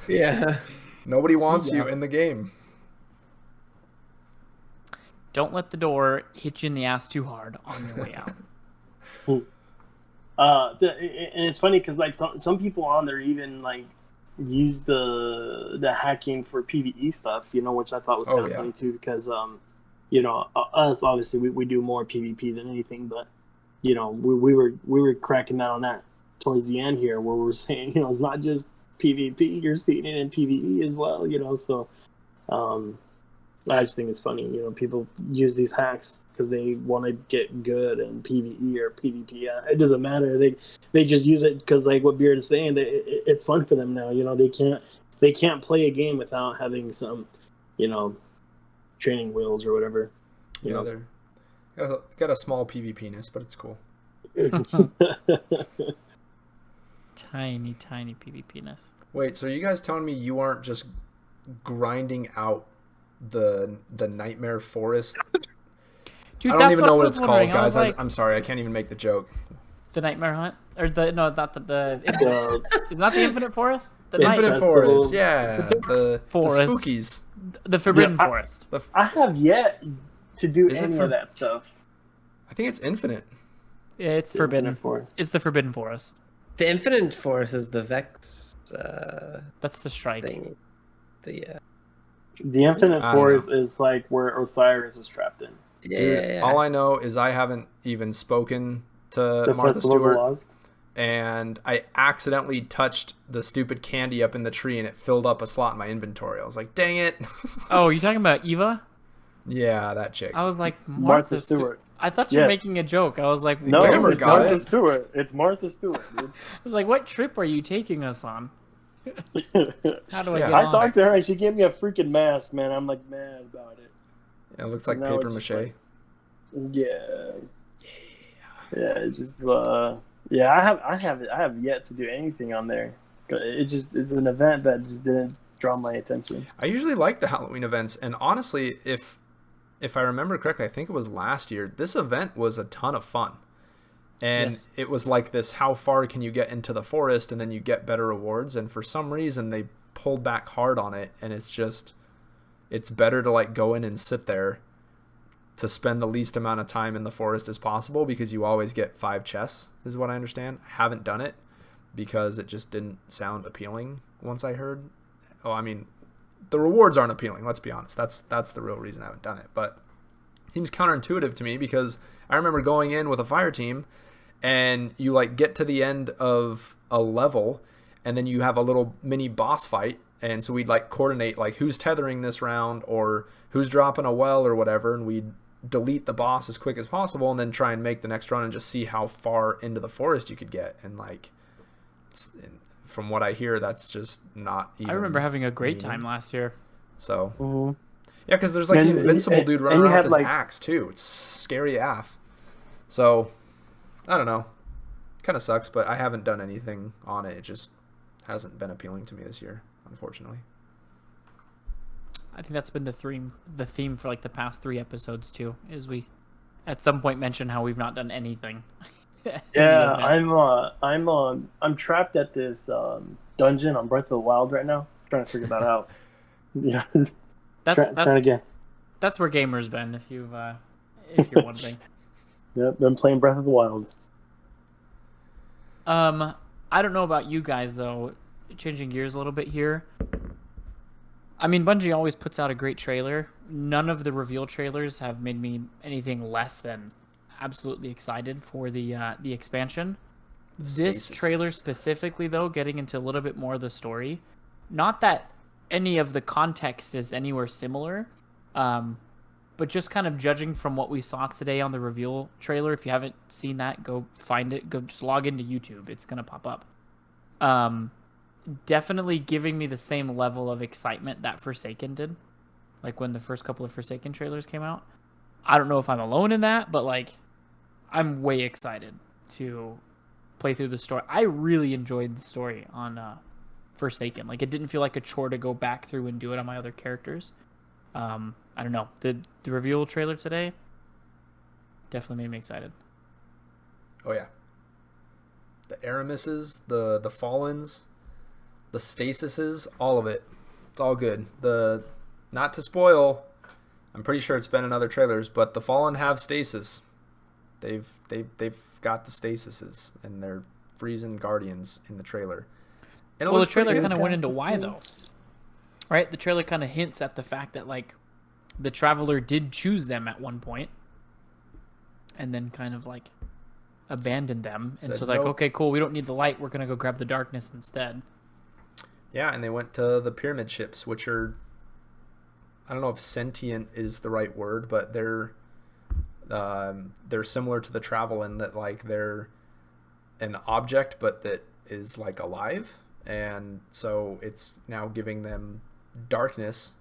D: you. Yeah.
C: Nobody wants
A: ya.
C: you in the game.
A: Don't let the door hit you in the ass too hard on your way out.
B: And it's funny because like some people on there even like use the hacking for PvE stuff, which I thought was kind of funny too because us obviously we do more PvP than anything, but we were cracking down on that towards the end here where we're saying it's not just PvP, you're seeing it in PvE as well, so I just think it's funny, people use these hacks because they want to get good in PvE or PvP. It doesn't matter. They just use it because, like what Beard is saying, it's fun for them now. They can't play a game without having some, training wheels or whatever.
C: They're got a small PvP-ness, but it's cool.
A: Tiny PvP-ness.
C: Wait, so are you guys telling me you aren't just grinding out the Nightmare Forest?
A: Dude,
C: I don't even know what
A: that's
C: it's
A: I was
C: called, guys.
A: like,
C: I'm sorry, I can't even make the joke.
A: the Nightmare Hunt, or not the it's not the Infinite Forest. The
C: Infinite Forest, yeah, the
A: Forest.
C: spookies.
A: The Forbidden
B: Yeah,
A: Forest.
B: I have yet to do
C: Is it
B: any
C: for-
B: of that stuff.
C: I think it's Infinite.
A: Yeah, it's Forbidden.
B: Infinite Forest.
A: It's the Forbidden Forest.
D: The Infinite Force is the Vex
A: That's the strike.
D: thing. The
B: The Infinite
C: I don't
B: Forest is like where Osiris was trapped in.
C: Dude, all I know is I haven't even spoken to
B: The
C: Martha
B: Festival of the
C: Stewart,
B: Lost.
C: and I accidentally touched the stupid candy up in the tree, and it filled up a slot in my inventory. I was like, dang it.
A: Oh, you talking about Eva?
C: Yeah, that chick.
A: I was like,
B: Martha Stewart.
A: I thought you were
B: Yes.
A: making a joke. I was like,
B: No,
C: Glamour
B: it's
C: got
B: Martha
C: it.
B: Stewart. It's Martha Stewart, dude.
A: I was like, what trip are you taking us on? How do I
C: Yeah.
A: get
B: I
A: on?
B: talked to her and she gave me a freaking mask, man. I'm like mad about it.
C: It looks like
B: Now
C: paper
B: it's
C: mache.
B: just Yeah. Yeah, it's just yeah, I have yet to do anything on there. It's an event that just didn't draw my attention.
C: I usually like the Halloween events, and honestly, if I remember correctly, I think it was last year, this event was a ton of fun. And
A: Yes.
C: it was like this, how far can you get into the forest, and then you get better rewards, and for some reason they pulled back hard on it, and it's better to like go in and sit there to spend the least amount of time in the forest as possible, because you always get 5 chests, is what I understand. I haven't done it because it just didn't sound appealing once I heard. Oh, I mean, the rewards aren't appealing, let's be honest. That's the real reason I haven't done it. But it seems counterintuitive to me, because I remember going in with a fire team, and you like get to the end of a level, and then you have a little mini boss fight, and so we'd like coordinate like who's tethering this round or who's dropping a well or whatever, and we'd delete the boss as quick as possible and then try and make the next run and just see how far into the forest you could get. And like, from what I hear, that's just not even.
A: I remember having a great
C: meaning.
A: time last year.
C: So
B: Mm-hmm.
C: yeah, because there's like the invincible dude running
B: you
C: around
B: had,
C: with his
B: like-
C: axe too. It's scary AF. So I don't know. Kind of sucks, but I haven't done anything on it. It just hasn't been appealing to me this year, unfortunately.
A: I think that's been the theme for like the past 3 episodes too. Is we at some point mention how we've not done anything.
B: Yeah, I'm trapped at this dungeon on Breath of the Wild right now. Trying to figure that out. Yeah, trying again.
A: That's where gamers been. If you're wondering.
B: Yep, been playing Breath of the Wild.
A: I don't know about you guys though. Changing gears a little bit here. I mean, Bungie always puts out a great trailer. None of the reveal trailers have made me anything less than absolutely excited for the expansion. This trailer specifically, though, getting into a little bit more of the story. Not that any of the context is anywhere similar, but just kind of judging from what we saw today on the reveal trailer. If you haven't seen that, go find it. Go just log into YouTube. It's gonna pop up. Definitely giving me the same level of excitement that Forsaken did, like when the first couple of Forsaken trailers came out. I don't know if I'm alone in that, but like, I'm way excited to play through the story. I really enjoyed the story on Forsaken. Like, it didn't feel like a chore to go back through and do it on my other characters. I don't know. The reveal trailer today definitely made me excited.
C: Oh yeah. The Aramises, the Fallens, the Stasises, all of it. It's all good. Not to spoil, I'm pretty sure it's been in other trailers, but the Fallen have stasis. They've got the stasises, and they're freezing guardians in the trailer. And
A: well, the trailer kind of went into why though, right? The trailer kind of hints at the fact that like the Traveler did choose them at one point, and then kind of like abandoned them, and so like, nope. Okay, cool, we don't need the light. We're gonna go grab the darkness instead.
C: Yeah, and they went to the pyramid ships, which are, I don't know if sentient is the right word, but they're similar to the Travel in that like they're an object, but that is like alive, and so it's now giving them darkness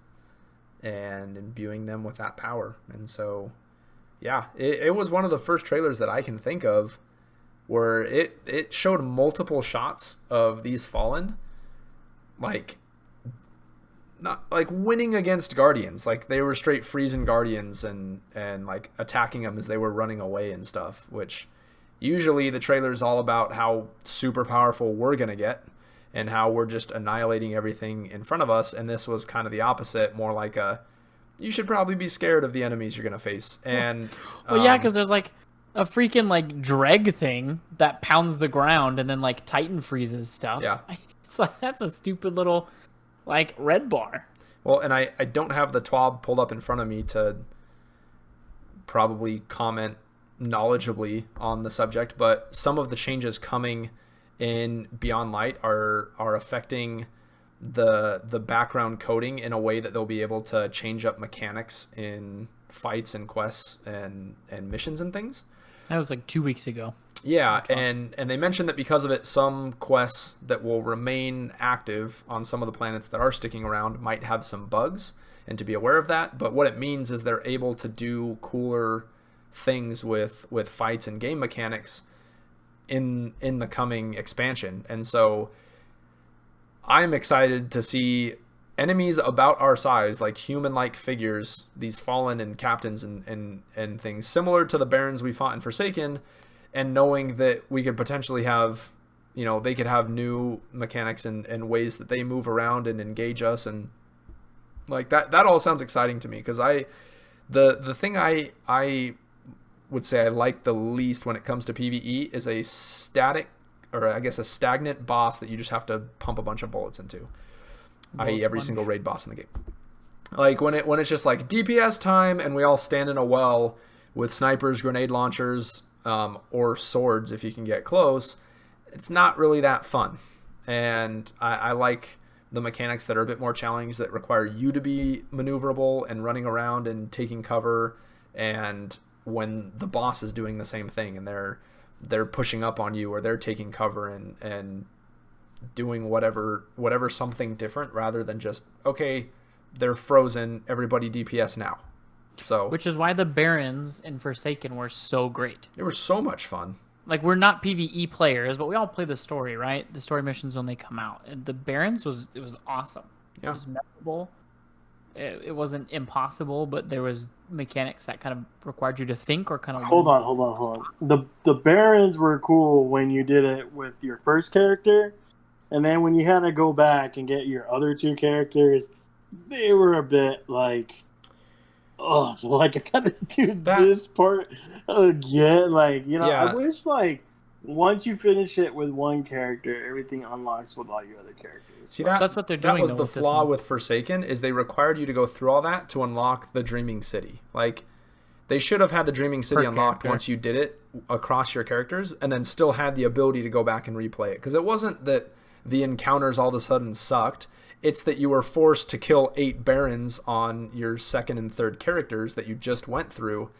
C: and imbuing them with that power. And so, yeah, it was one of the first trailers that I can think of where it showed multiple shots of these Fallen, like, not like winning against Guardians, like they were straight freezing Guardians and like attacking them as they were running away and stuff, which usually the trailer's all about how super powerful we're gonna get and how we're just annihilating everything in front of us, and this was kind of the opposite, more like you should probably be scared of the enemies you're gonna face. And
A: well, yeah, because there's like a freaking like dreg thing that pounds the ground and then like Titan freezes stuff.
C: Yeah.
A: It's like, that's a stupid little like red bar.
C: Well, and I don't have the TWAB pulled up in front of me to probably comment knowledgeably on the subject, but some of the changes coming in Beyond Light are affecting the background coding in a way that they'll be able to change up mechanics in fights and quests and missions and things.
A: That was like 2 weeks ago.
C: Yeah, and they mentioned that because of it, some quests that will remain active on some of the planets that are sticking around might have some bugs, and to be aware of that. But what it means is they're able to do cooler things with fights and game mechanics in the coming expansion. And so I'm excited to see enemies about our size, like human-like figures, these Fallen and captains and things similar to the Barons we fought in Forsaken, and knowing that we could potentially have, they could have new mechanics and ways that they move around and engage us, and like that all sounds exciting to me, because the thing I would say I like the least when it comes to PvE is a static, or I guess a stagnant boss that you just have to pump a bunch of bullets into, i.e. every single raid boss in the game. Like when it's just like DPS time and we all stand in a well with snipers, grenade launchers, or swords if you can get close, it's not really that fun. And I like the mechanics that are a bit more challenging, that require you to be maneuverable and running around and taking cover and when the boss is doing the same thing and they're pushing up on you or they're taking cover and doing whatever something different rather than just, okay, they're frozen, everybody DPS now. So
A: Which is why the Barons in Forsaken were so great.
C: they were so much fun.
A: Like, we're not PvE players, but we all play the story, right? The story missions when they come out. And the Barons was awesome.
C: Yeah.
A: It was memorable. It wasn't impossible, but there was mechanics that kind of required you to think or kind of...
B: Hold on. The Barons were cool when you did it with your first character, and then when you had to go back and get your other two characters, they were a bit like, oh, like I gotta do this part again. Like, you know,
C: Yeah.
B: I wish like once you finish it with one character, everything unlocks with all your other characters.
C: See,
A: So that's what they're doing.
C: That was
A: though,
C: the
A: with this
C: flaw
A: one.
C: with Forsaken, is they required you to go through all that to unlock the Dreaming City. Like, they should have had the Dreaming City
A: Per
C: unlocked
A: character.
C: once you did it across your characters, and then still had the ability to go back and replay it. Because it wasn't that the encounters all of a sudden sucked. It's that you were forced to kill 8 Barons on your second and third characters that you just went through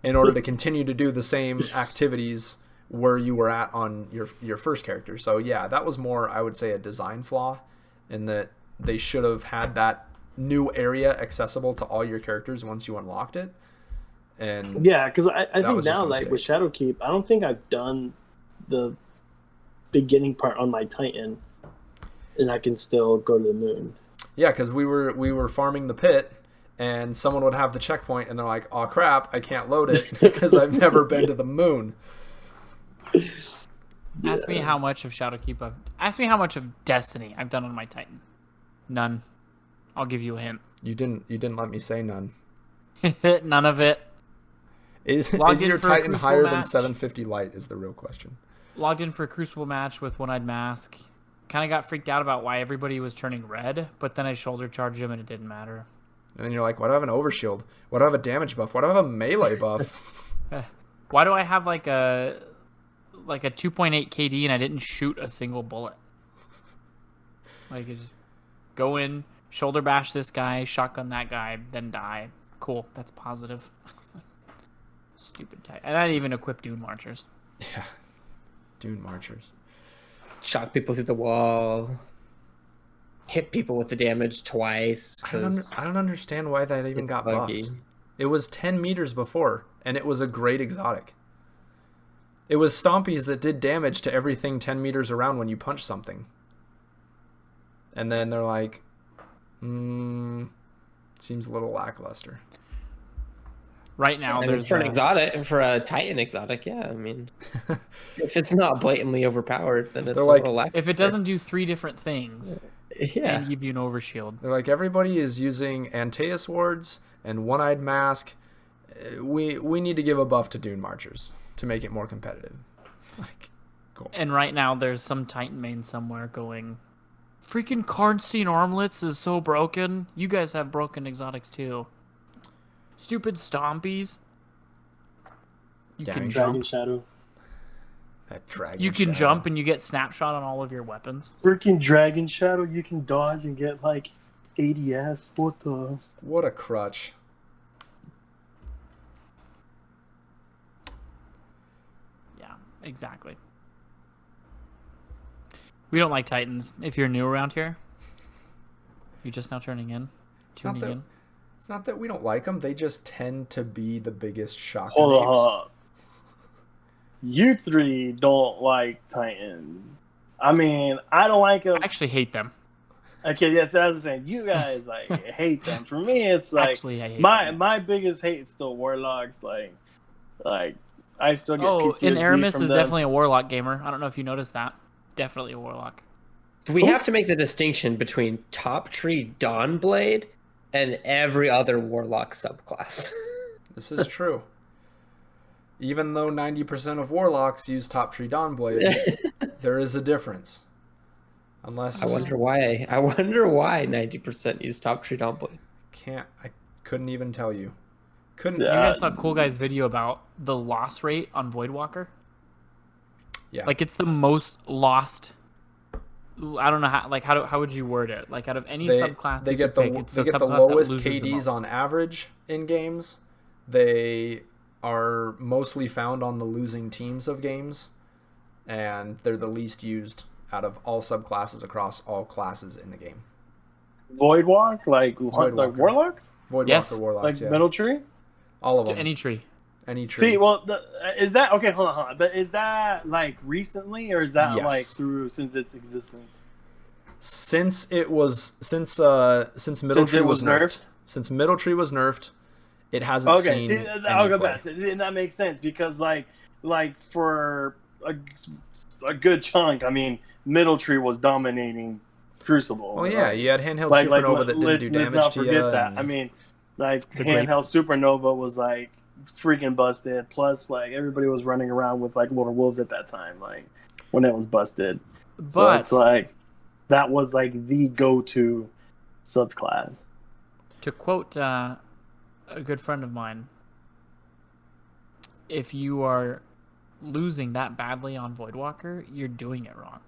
C: in order to continue to do the same activities where you were at on your first character. So yeah, that was more, I would say, a design flaw, in that they should have had that new area accessible to all your characters once you unlocked it. And
B: Yeah, because I think
C: was just
B: now,
C: a
B: like with
C: mistake.
B: Shadowkeep, I don't think I've done the beginning part on my Titan, and I can still go to the moon.
C: yeah, because we were farming the pit, and someone would have the checkpoint, and they're like, "Oh crap, I can't load it because I've never been to the moon."
A: Ask me how much of Shadowkeep Ask me how much of Destiny I've done on my Titan. None. I'll give you a hint.
C: You didn't let me say none.
A: None of it.
C: Is
A: Logged in
C: your
A: for a
C: Titan
A: Crucible
C: higher than
A: match.
C: 750 light is the real question.
A: Logged in for a Crucible match with One-Eyed Mask. Kind of got freaked out about why everybody was turning red, but then I shoulder charged him and it didn't matter.
C: And then you're like, why do I have an overshield? Why do I have a damage buff? Why do I have a melee buff?
A: Why do I have like a 2.8 KD and I didn't shoot a single bullet? Like, you just go in, shoulder bash this guy, shotgun that guy, then die. Cool, that's positive. Stupid type. And I didn't even equip Dune Marchers.
C: Yeah. Dune Marchers.
D: Shock people through the wall. Hit people with the damage twice.
C: I don't understand why that even
D: it's
C: got
D: buggy.
C: buffed. It was 10 meters before, and it was a great exotic. It was Stompies that did damage to everything 10 meters around when you punch something. And then they're like, seems a little lackluster.
A: Right now,
D: I mean,
A: there's
D: for an exotic, for a Titan exotic, yeah. I mean, if it's not blatantly overpowered, then it's
C: They're
D: a
C: like,
D: little lack.
A: if it doesn't do 3 different things
D: Yeah.
A: and give you an overshield.
C: They're like, everybody is using Antaeus wards and One-Eyed Mask. We need to give a buff to Dune Marchers to make it more competitive. It's like, cool.
A: And right now, there's some Titan main somewhere going, freaking Karnstein Armlets is so broken. You guys have broken exotics too. Stupid Stompies. You
C: Dang.
A: can
B: Dragon
A: jump.
B: Shadow.
C: That dragon.
A: You can
C: shadow.
A: jump and you get snapshot on all of your weapons.
B: Freaking Dragon Shadow, you can dodge and get like ADS. What the?
C: What a crutch.
A: Yeah, exactly. We don't like Titans. If you're new around here, you're just now turning in,
C: not
A: tuning
C: that-
A: in.
C: It's not that we don't like them. They just tend to be the biggest shock.
B: Hold up. You three don't like Titan. I mean, I don't like them.
A: I actually hate them.
B: Okay, yes, that's what I'm saying. You guys like hate them. For me, it's like
A: Actually, I hate them.
B: my biggest hate is still Warlocks. Like I still get
A: Oh,
B: PTSD
A: and Aramis
B: from
A: is
B: them.
A: definitely a Warlock gamer. I don't know if you noticed that. Definitely a Warlock.
D: We have to make the distinction between Top Tree Dawnblade and every other Warlock subclass.
C: This is true. Even though 90% of Warlocks use Top Tree Dawnblade, there is a difference. Unless
D: I wonder why 90% use Top Tree Dawnblade.
C: I couldn't even tell you. Couldn't.
A: You guys saw Cool Guy's video about the loss rate on Voidwalker?
C: Yeah.
A: Like, it's the most lost. I don't know how would you word it? Like, out of any subclass
C: they
A: you
C: get
A: could
C: the
A: pick, it's
C: they
A: the
C: get the
A: subclass that
C: lowest
A: loses the
C: KDs
A: most.
C: on average in games, They are mostly found on the losing teams of games, and they're the least used out of all subclasses across all classes in the game.
B: Voidwalk, like
C: Voidwalker.
B: warlocks,
C: Voidwalker
A: Yes.
C: warlocks,
B: like
C: yeah.
B: middle tree.
C: All of
A: To
C: them.
A: any tree.
C: Any tree.
B: See, well, is that okay? Hold on. But is that like recently, or is that
C: Yes.
B: like through since its existence?
C: Since Middle Tree
B: it
C: was
B: was
C: nerfed.
B: nerfed?
C: Since Middle Tree was nerfed, it hasn't
B: Okay,
C: seen
B: see,
C: any
B: I'll go
C: play.
B: back. And that makes sense because like for a good chunk, I mean, Middle Tree was dominating Crucible.
C: Oh yeah, you had handheld
B: like
C: Supernova that didn't
B: let's
C: do damage
B: not
C: to
B: forget
C: you.
B: that. I mean, like
A: The
B: handheld Supernova was like freaking busted. Plus, like everybody was running around with like Lord of Wolves at that time, like when it was busted. So
A: But
B: it's like that was like the go-to subclass.
A: to quote a good friend of mine, if you are losing that badly on Voidwalker, you're doing it wrong.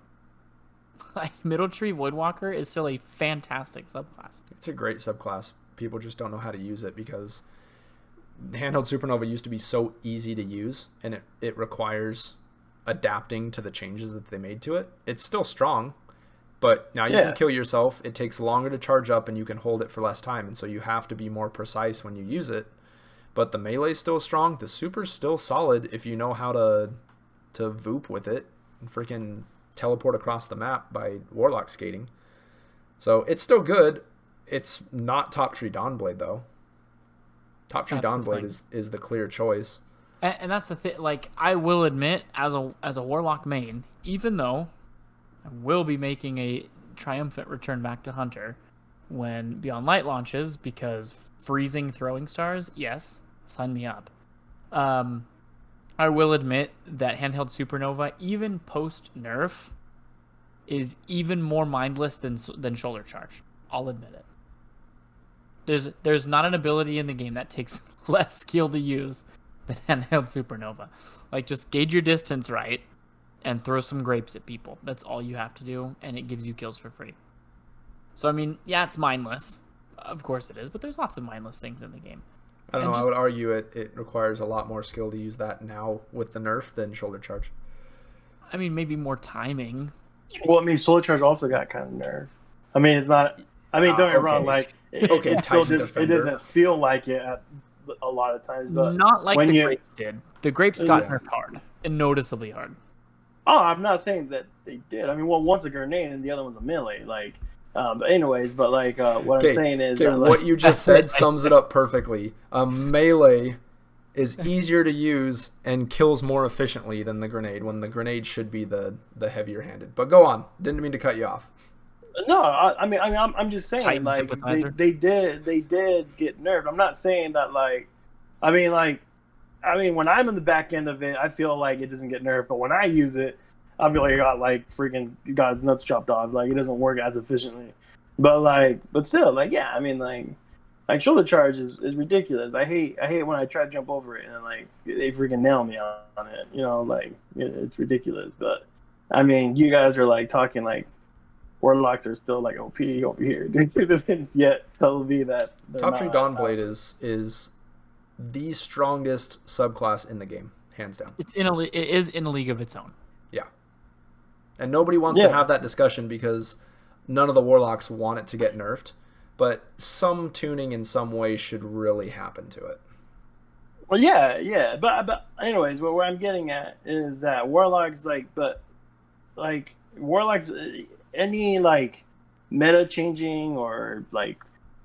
A: Like Middle Tree Voidwalker is still a fantastic subclass.
C: It's a great subclass. People just don't know how to use it because handheld Supernova used to be so easy to use, and it requires adapting to the changes that they made to it. It's still strong, but now you can kill yourself. It takes longer to charge up, and you can hold it for less time, and so you have to be more precise when you use it. But the melee's still strong. The super's still solid if you know how to voop with it and freaking teleport across the map by Warlock skating. So it's still good. It's not Top Tree Dawnblade, though. Top Tree
A: That's the
C: Dawnblade
A: thing.
C: is the clear choice.
A: And that's the thing. Like I will admit, as a Warlock main, even though I will be making a triumphant return back to Hunter when Beyond Light launches, because freezing throwing stars, yes, sign me up. I will admit that handheld Supernova, even post nerf, is even more mindless than shoulder charge. I'll admit it. There's not an ability in the game that takes less skill to use than handheld Supernova. Like just gauge your distance right and throw some grapes at people. That's all you have to do, and it gives you kills for free. So I mean, yeah, it's mindless. Of course it is, but there's lots of mindless things in the game.
C: I don't
A: And
C: know.
A: just-
C: I would argue it requires a lot more skill to use that now with the nerf than shoulder charge.
A: I mean, maybe more timing.
B: Well, I mean, Solar Charge also got kind of nerfed. I mean, it's not. I mean, don't get me wrong.
C: Okay.
B: Like,
C: Okay,
B: it still
C: Titan
B: does, it
C: Defender.
B: doesn't feel like it at a lot of times. But
A: Not like
B: when
A: the
B: you-
A: grapes did. The grapes got
C: Yeah.
A: nerfed hard and noticeably hard.
B: oh, I'm not saying that they did. I mean, well, one's a grenade and the other one's a melee. Like, but anyways, but like, what I'm saying is that, like,
C: what you just said sums it up perfectly. A melee is easier to use and kills more efficiently than the grenade, when the grenade should be the heavier handed. But go on. Didn't mean to cut you off.
B: No, I'm just saying,
A: Titan
B: like,
A: sympathizer.
B: they did get nerfed. I'm not saying that, like, I mean, when I'm in the back end of it, I feel like it doesn't get nerfed, but when I use it, I feel like I got like freaking got his nuts chopped off. Like, it doesn't work as efficiently. But still, like, yeah, I mean, like shoulder charge is ridiculous. I hate when I try to jump over it and like they freaking nail me on it. You know, like it's ridiculous. But I mean, you guys are like talking like Warlocks are still like OP over here. It doesn't yet tell me that they're
C: Top Tree
B: not.
C: Dawnblade is the strongest subclass in the game, hands down.
A: It is in a league of its own.
C: Yeah. And nobody wants to have that discussion because none of the Warlocks want it to get nerfed. But some tuning in some way should really happen to it.
B: Well, yeah, but anyways, where I'm getting at is that Warlocks Warlocks, any like meta changing or like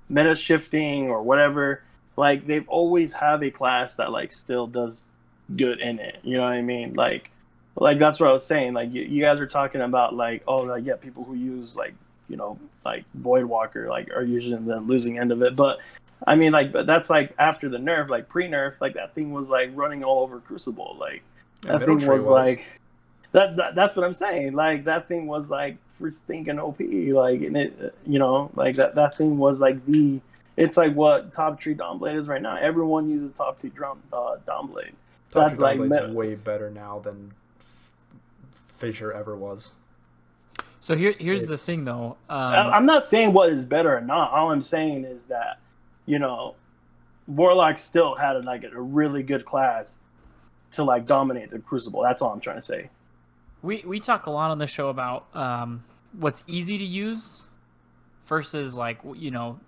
B: meta shifting or whatever, like they've always have a class that like still does good in it. You know what I mean? Like that's what I was saying. Like you guys are talking about like, oh, like, yeah, people who use like, you know, like Voidwalker, like are usually in the losing end of it. But I mean, like, but that's like after the nerf, like pre-nerf, like that thing was like running all over Crucible. Like
C: Yeah,
B: that
C: Middle
B: thing
C: Tree
B: was like that's what I'm saying. Like that thing was like for stinking OP. Like, and it, you know, like that thing was like it's like what Top Tree Dawnblade is right now. Everyone uses Top Tree Dawnblade.
C: Top
B: That's
C: Tree
B: like
C: Dawnblade's way better now than Fissure ever was.
A: So here's the
C: It's-
A: thing, though.
B: I'm not saying what is better or not. All I'm saying is that, you know, Warlock still had a really good class to like dominate the Crucible. That's all I'm trying to say.
A: We talk a lot on the show about what's easy to use versus like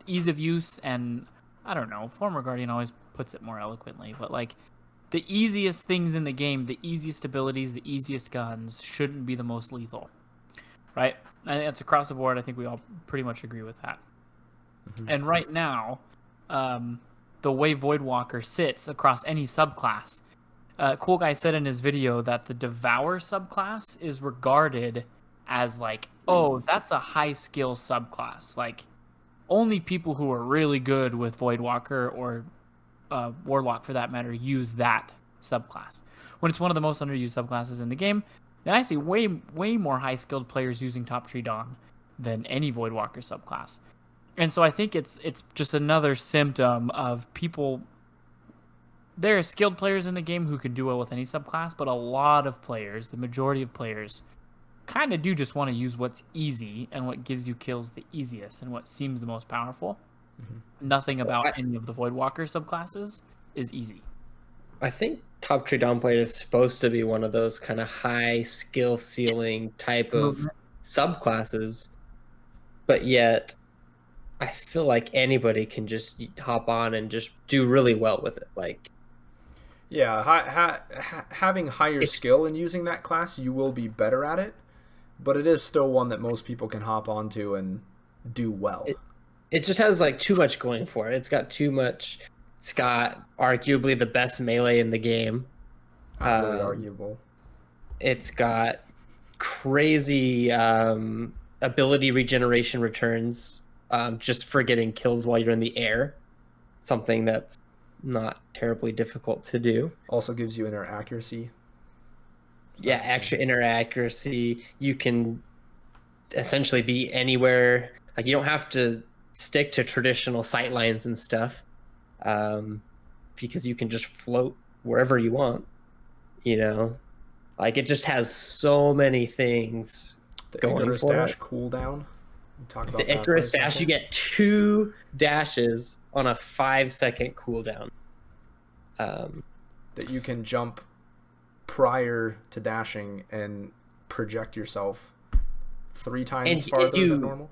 A: ease of use, and I don't know. Former Guardian always puts it more eloquently, but like the easiest things in the game, the easiest abilities, the easiest guns shouldn't be the most lethal, right? I think that's across the board. I think we all pretty much agree with that. Mm-hmm. And right now, the way Voidwalker sits across any subclass, Cool Guy said in his video that the Devour subclass is regarded as like, oh, that's a high skill subclass. Like, only people who are really good with Voidwalker or Warlock, for that matter, use that subclass. When it's one of the most underused subclasses in the game, then I see way more high skilled players using Top Tree Dawn than any Voidwalker subclass. And so I think it's just another symptom of people. There are skilled players in the game who can do well with any subclass, but a lot of players, the majority of players, kind of do just want to use what's easy and what gives you kills the easiest and what seems the most powerful. Mm-hmm. Nothing about any of the Voidwalker subclasses is easy.
D: I think Top Tree Dawnblade is supposed to be one of those kind of high skill ceiling type of subclasses, but yet I feel like anybody can just hop on and just do really well with it. Like,
C: yeah, having higher skill in using that class, you will be better at it, but it is still one that most people can hop onto and do well.
D: It just has like too much going for it. It's got too much. It's got arguably the best melee in the game.
C: Really arguable.
D: It's got crazy ability regeneration returns just for getting kills while you're in the air. Something that's not terribly difficult to do.
C: Also gives you inner accuracy.
D: Yeah, extra inner accuracy. You can essentially be anywhere. Like, you don't have to stick to traditional sight lines and stuff, because you can just float wherever you want. Like, it just has so many things going
C: Icarus
D: for
C: dash
D: it.
C: Cooldown. Talk about
D: The Icarus dash, you get 2 dashes on a 5-second cooldown.
C: That you can jump prior to dashing and project yourself 3 times farther than normal.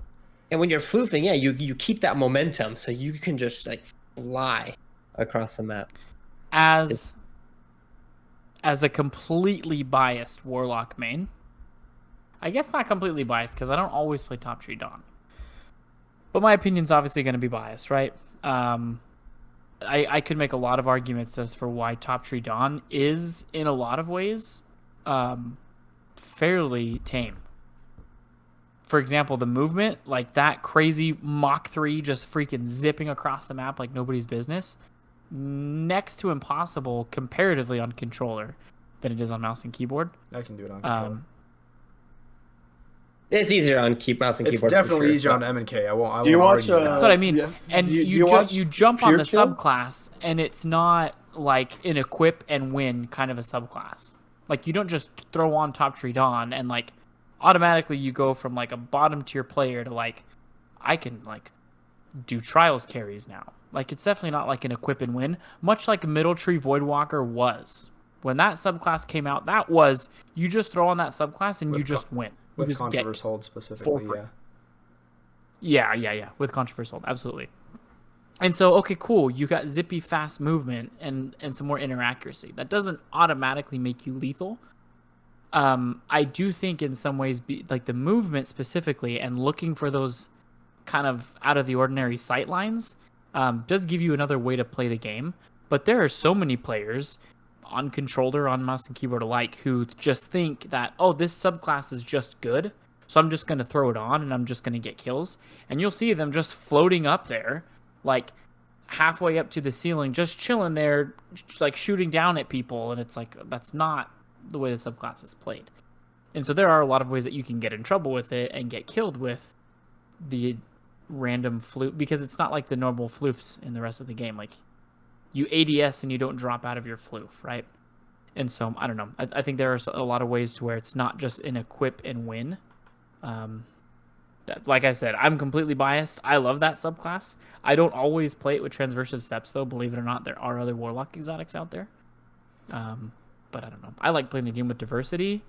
D: And when you're floofing, yeah, you keep that momentum, so you can just like fly across the map.
A: As a completely biased Warlock main, I guess not completely biased because I don't always play Top Tree Dawn, but my opinion's obviously going to be biased, right? I could make a lot of arguments as for why Top Tree Dawn is, in a lot of ways, fairly tame. For example, the movement, like that crazy Mach 3 just freaking zipping across the map like nobody's business, next to impossible comparatively on controller than it is on mouse and keyboard.
C: I can do it on controller.
D: It's easier on mouse and keyboard.
C: It's definitely easier on M&K. I won't
B: you watch,
C: argue that.
A: That's what I mean.
B: Yeah.
A: And you jump on the subclass, and it's not like an equip and win kind of a subclass. Like, you don't just throw on Top Tree Dawn and like automatically you go from like a bottom tier player to like, I can like do trials carries now. Like, it's definitely not like an equip and win, much like Middle Tree Voidwalker was. When that subclass came out, that was, you just throw on that subclass and you just win.
C: With Controverse Hold specifically, yeah.
A: Yeah. With Controverse Hold, absolutely. And so, okay, cool. You got zippy, fast movement and some more inner accuracy. That doesn't automatically make you lethal. I do think in some ways, like the movement specifically and looking for those kind of out of the ordinary sight lines does give you another way to play the game. But there are so many players on controller, on mouse and keyboard alike, who just think that, oh, this subclass is just good, so I'm just going to throw it on and I'm just going to get kills. And you'll see them just floating up there, like halfway up to the ceiling, just chilling there, like shooting down at people. And it's like, that's not the way the subclass is played. And so there are a lot of ways that you can get in trouble with it and get killed with the random floof, because it's not like the normal floofs in the rest of the game. Like, you ADS and you don't drop out of your floof, right? And so, I don't know. I think there are a lot of ways to where it's not just an equip and win. Like I said, I'm completely biased. I love that subclass. I don't always play it with transversive steps, though. Believe it or not, there are other warlock exotics out there. But I don't know. I like playing the game with diversity,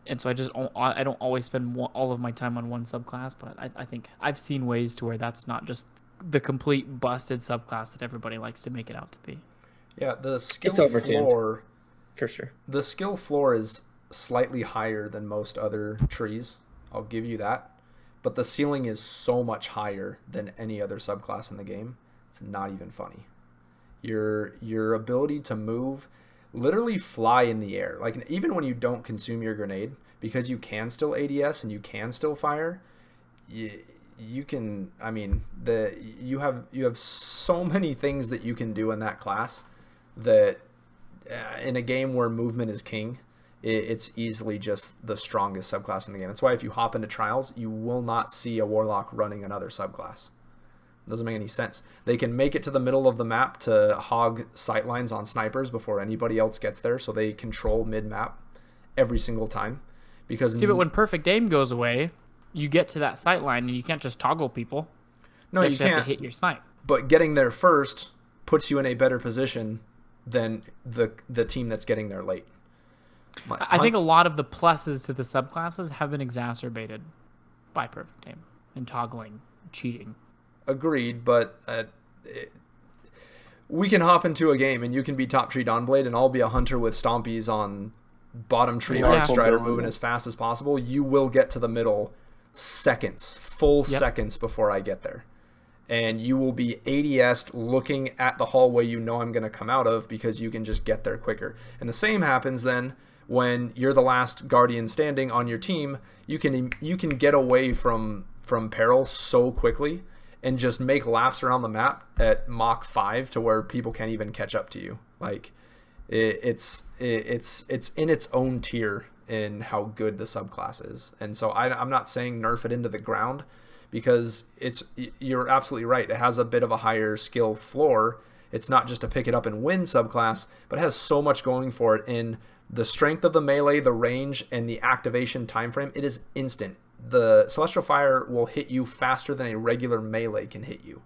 A: and so I don't always spend all of my time on one subclass. But I think I've seen ways to where that's not just the complete busted subclass that everybody likes to make it out to be.
C: Yeah, the skill
D: It's overtuned.
C: floor
D: For sure.
C: the skill floor is slightly higher than most other trees. I'll give you that. But the ceiling is so much higher than any other subclass in the game. It's not even funny. Your ability to move, literally fly in the air. Like even when you don't consume your grenade, because you can still ADS and you can still fire, you can, I mean, you have so many things that you can do in that class that in a game where movement is king, it's easily just the strongest subclass in the game. That's why if you hop into trials, you will not see a warlock running another subclass. It doesn't make any sense. They can make it to the middle of the map to hog sightlines on snipers before anybody else gets there, so they control mid-map every single time. Because
A: See, but when perfect aim goes away, you get to that sightline and you can't just toggle people.
C: No, you
A: actually
C: can't.
A: have to hit your snipe.
C: But getting there first puts you in a better position than the team that's getting there late.
A: I think a lot of the pluses to the subclasses have been exacerbated by perfect aim and toggling, cheating.
C: Agreed, but we can hop into a game and you can be top tree Dawnblade and I'll be a hunter with stompies on bottom tree Arcstrider moving as fast as possible. You will get to the middle seconds, full seconds before I get there. And you will be ADS'd looking at the hallway you know I'm going to come out of because you can just get there quicker. And the same happens then when you're the last Guardian standing on your team. You can get away from peril so quickly and just make laps around the map at Mach 5 to where people can't even catch up to you. Like it's in its own tier in how good the subclass is. And so I'm not saying nerf it into the ground, because you're absolutely right. It has a bit of a higher skill floor. It's not just a pick it up and win subclass, but it has so much going for it in the strength of the melee, the range, and the activation time frame. It is instant. The Celestial Fire will hit you faster than a regular melee can hit you,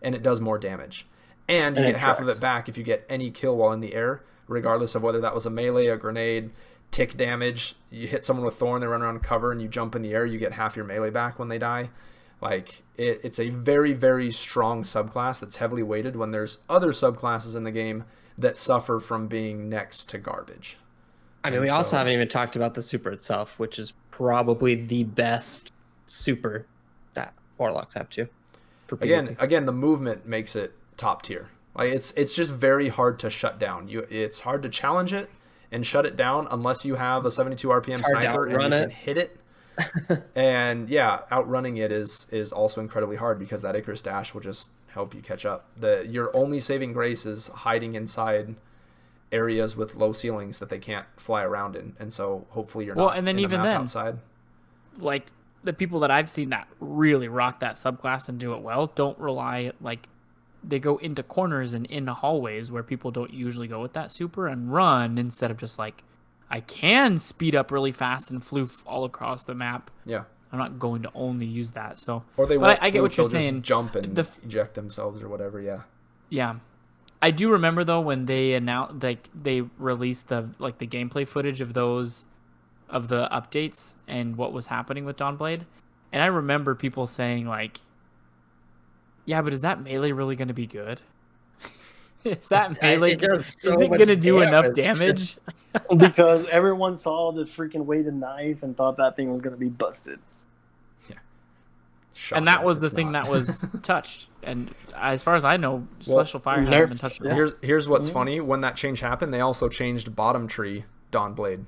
C: and it does more damage. And you get half of it back if you get any kill while in the air, regardless of whether that was a melee, a grenade, tick damage. You hit someone with Thorn, they run around cover, and you jump in the air, you get half your melee back when they die. Like, it's a very, very strong subclass that's heavily weighted when there's other subclasses in the game that suffer from being next to garbage.
D: I mean, we also haven't even talked about the super itself, which is probably the best super that Warlocks have too.
C: Again, the movement makes it top tier. Like it's just very hard to shut down. It's hard to challenge it and shut it down unless you have a 72 RPM sniper and you can hit it. And yeah, outrunning it is also incredibly hard because that Icarus dash will just help you catch up. Your only saving grace is hiding inside areas with low ceilings that they can't fly around in, and so hopefully you're not.
A: And then
C: in
A: even
C: the map
A: then,
C: outside.
A: Like the people that I've seen that really rock that subclass and do it well don't rely, like, they go into corners and into hallways where people don't usually go with that super and run instead of just like, I can speed up really fast and floof all across the map.
C: Yeah.
A: I'm not going to only use that. So,
C: or they
A: I get what you're saying.
C: Just jump and eject themselves or whatever. Yeah.
A: Yeah. I do remember though when they announced, like, they released the gameplay footage of the updates and what was happening with Dawnblade, and I remember people saying like, "Yeah, but is that melee really going to be good? Is that melee? Is it going to do enough damage?"
B: Because everyone saw the freaking weighted knife and thought that thing was going to be busted.
C: Yeah.
A: And that was the thing that was touched. And as far as I know, Celestial Fire hasn't been touched.
C: Yeah. Here's what's funny. When that change happened, they also changed bottom tree Dawnblade.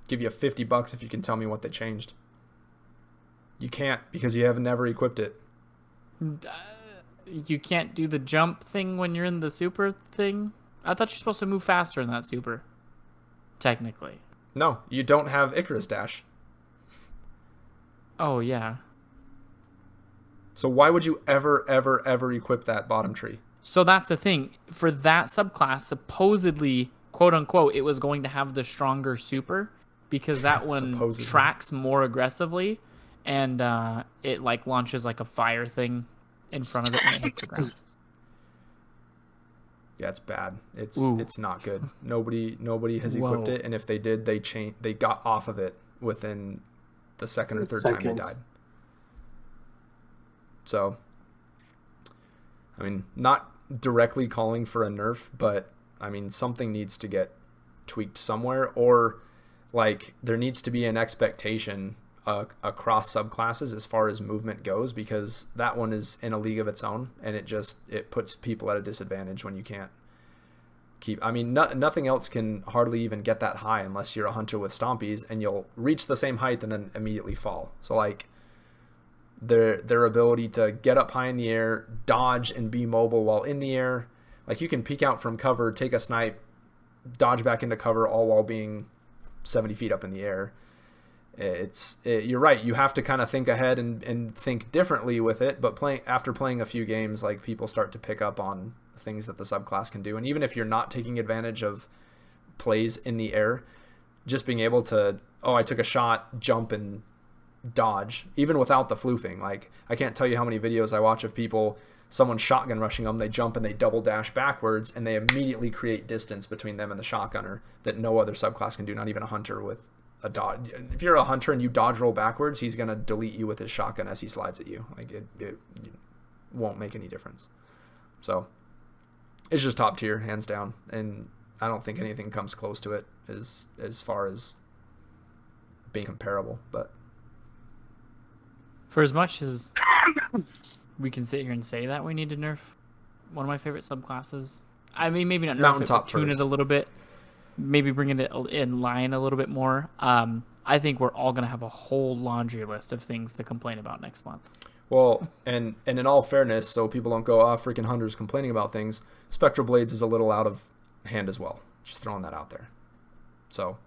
C: Give you $50 if you can tell me what they changed. You can't because you have never equipped it.
A: You can't do the jump thing when you're in the super thing? I thought you're supposed to move faster in that super. Technically.
C: No, you don't have Icarus dash.
A: Oh, yeah.
C: So why would you ever equip that bottom tree?
A: So that's the thing. For that subclass, supposedly, quote unquote, it was going to have the stronger super because that one tracks more aggressively and it like launches like a fire thing in front of it when it hits the ground.
C: Yeah, it's bad.
A: Ooh.
C: It's not good. Nobody has equipped
A: Whoa.
C: it, and if they did, they got off of it within the second or third time they died. So, I mean, not directly calling for a nerf, but I mean, something needs to get tweaked somewhere, or like there needs to be an expectation across subclasses as far as movement goes, because that one is in a league of its own, and it puts people at a disadvantage when you can't keep. I mean, nothing else can hardly even get that high unless you're a hunter with stompies, and you'll reach the same height and then immediately fall. So like their ability to get up high in the air, dodge and be mobile while in the air, like you can peek out from cover, take a snipe, dodge back into cover, all while being 70 feet up in the air. You're right. You have to kind of think ahead and think differently with it. But after playing a few games, like people start to pick up on things that the subclass can do. And even if you're not taking advantage of plays in the air, just being able to, I took a shot, jump and dodge, even without the floofing. Like I can't tell you how many videos I watch of people, someone shotgun rushing them, they jump and they double dash backwards, and they immediately create distance between them and the shotgunner that no other subclass can do, not even a hunter with a dodge. If you're a hunter and you dodge roll backwards, he's going to delete you with his shotgun as he slides at you. Like it won't make any difference. So it's just top tier, hands down. And I don't think anything comes close to it as far as being comparable. But
A: for as much as we can sit here and say that we need to nerf one of my favorite subclasses, I mean, maybe not nerf
C: Mountaintop
A: it, but tune
C: first.
A: it a little bit. Maybe bringing it in line a little bit more. I think we're all going to have a whole laundry list of things to complain about next month.
C: Well, and in all fairness, so people don't go, freaking hunters complaining about things, Spectral Blades is a little out of hand as well. Just throwing that out there. So,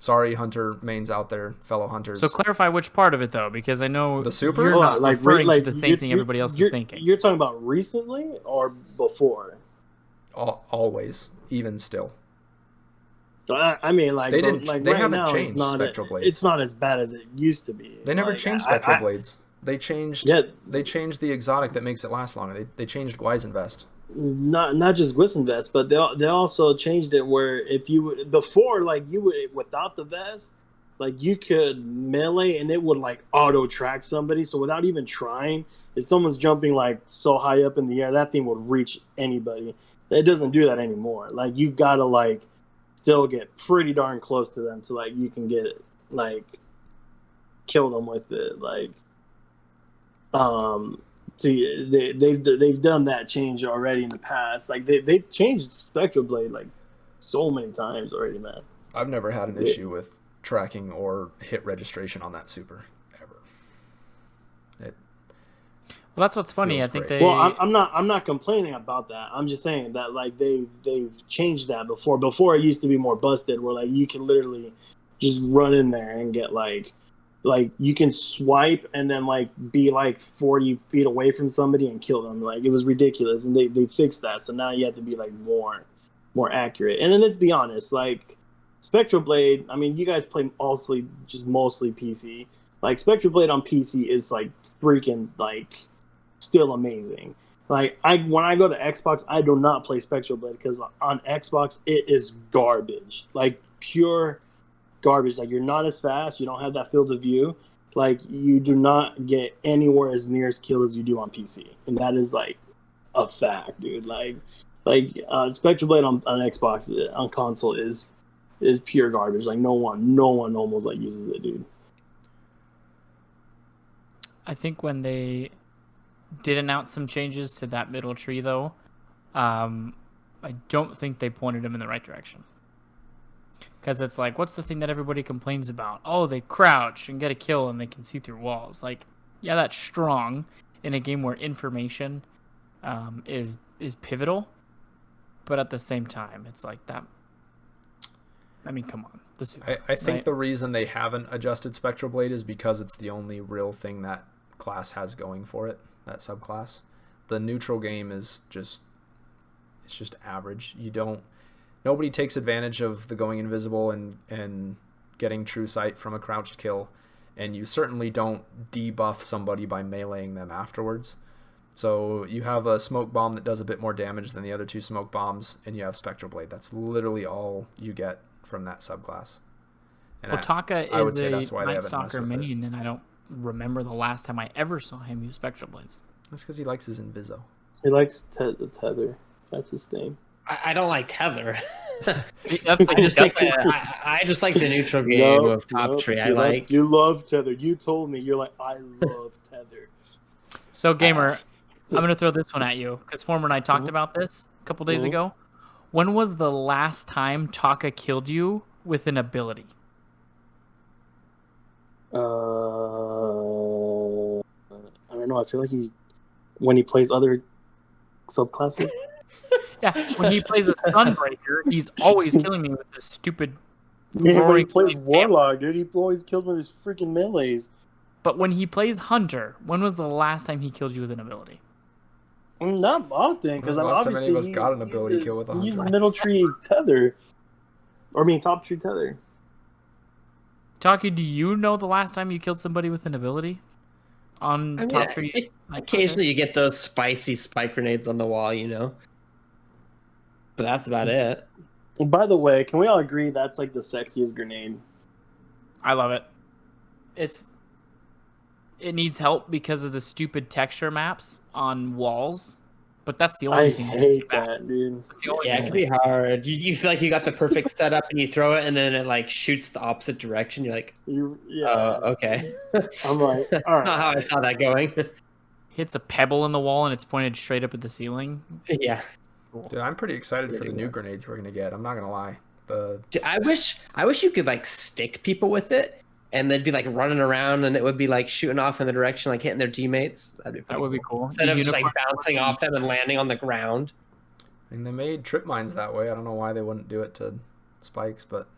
C: sorry, hunter mains out there, fellow hunters.
A: So clarify which part of it, though, because I know
C: the super?
A: you're not referring to the same thing
B: you're,
A: everybody else is thinking.
B: You're talking about recently or before?
C: Always, even still.
B: I mean, like
C: they didn't.
B: Like
C: they
B: right
C: haven't
B: now,
C: changed Spectral Blades.
B: It's not as bad as it used to be.
C: They never
B: like,
C: changed Spectral Blades. They changed.
B: Yeah.
C: They changed the exotic that makes it last longer. They changed Gwyzinvest.
B: Not just Gwyzinvest, but they also changed it where if you would before, like you would without the vest, like you could melee and it would like auto track somebody. So without even trying, if someone's jumping like so high up in the air, that thing would reach anybody. It doesn't do that anymore. Like you gotta like still get pretty darn close to them to like you can get like kill them with it. Like see they've done that change already in the past. Like they've changed Spectral Blade like so many times already, man.
C: I've never had an issue with tracking or hit registration on that super ever.
A: Well, that's what's funny. I think
C: great.
A: they.
B: Well, I'm not complaining about that. I'm just saying that like they've changed that before. Before it used to be more busted, where like you can literally just run in there and get like you can swipe and then like be like 40 feet away from somebody and kill them. Like it was ridiculous, and they fixed that. So now you have to be like more accurate. And then let's be honest, like Spectral Blade. I mean, you guys play mostly PC. Like Spectral Blade on PC is like freaking like. Still amazing. Like when I go to Xbox, I do not play Spectral Blade because on Xbox it is garbage, like pure garbage. Like you're not as fast, you don't have that field of view, like you do not get anywhere as near as kill as you do on PC, and that is like a fact, dude. Like Spectral Blade on Xbox on console is pure garbage. Like no one almost like uses it, dude.
A: I think when they did announce some changes to that middle tree, though, I don't think they pointed them in the right direction. Because it's like, what's the thing that everybody complains about? Oh, they crouch and get a kill and they can see through walls. Like, yeah, that's strong in a game where information is pivotal. But at the same time, it's like that. I mean, come on.
C: I think the reason they haven't adjusted Spectral Blade is because it's the only real thing that class has going for it. That subclass. The neutral game is just average. Nobody takes advantage of the going invisible and getting true sight from a crouched kill. and you certainly don't debuff somebody by meleeing them afterwards. So you have a smoke bomb that does a bit more damage than the other 2 smoke bombs, and you have Spectral Blade. That's literally all you get from that subclass. And
A: Well, Taka
C: I would
A: is
C: say
A: a
C: that's why they
A: Night
C: haven't messed
A: Stalker
C: with it.
A: minion, and I don't remember the last time I ever saw him use Spectral Blades.
C: That's because he likes his Inviso.
B: He likes the tether. That's his thing.
D: I don't like Tether.
A: That's
D: I just like the neutral game of Top Tree.
B: You love tether. You told me you're like, I love tether.
A: So, Gamer, I'm going to throw this one at you because Former and I talked about this a couple days ago. When was the last time Taka killed you with an ability?
B: I don't know. I feel like when he plays other subclasses.
A: Yeah, when he plays a Sunbreaker, he's always killing me with this stupid.
B: Yeah, when he
A: roaring
B: plays
A: flame.
B: Warlock, dude, he always kills with his freaking melees.
A: But when he plays Hunter, when was the last time he killed you with an ability?
B: Not often, because
C: When was the last time
B: obviously
C: any of us got an ability kill with a
B: he uses
C: Hunter?
B: middle tree tether, top tree tether.
A: Taki, do you know the last time you killed somebody with an ability on top tree?
D: Occasionally, you get those spicy spike grenades on the wall, but that's about it.
B: And by the way, can we all agree that's like the sexiest grenade?
A: I love it. It needs help because of the stupid texture maps on walls, but that's the only
B: I
A: thing.
B: hate that, dude.
A: That's the only
D: Yeah, it
A: thing.
D: can be hard. You feel like you got the perfect setup and you throw it and then it like shoots the opposite direction. You're like, okay.
B: I'm like,
D: That's
B: all right.
D: not how I saw that going.
A: Hits a pebble in the wall and it's pointed straight up at the ceiling.
D: Yeah.
C: Dude, I'm pretty excited for
D: Really
C: the new
D: well.
C: grenades we're gonna get. I'm not gonna lie.
D: Dude, I wish you could like stick people with it and they'd be like running around and it would be like shooting off in the direction, like hitting their teammates.
A: That would be cool.
D: Instead
A: The
D: of just like
A: unicorn-
D: bouncing off them and landing on the ground.
C: And they made trip mines that way. I don't know why they wouldn't do it to spikes, but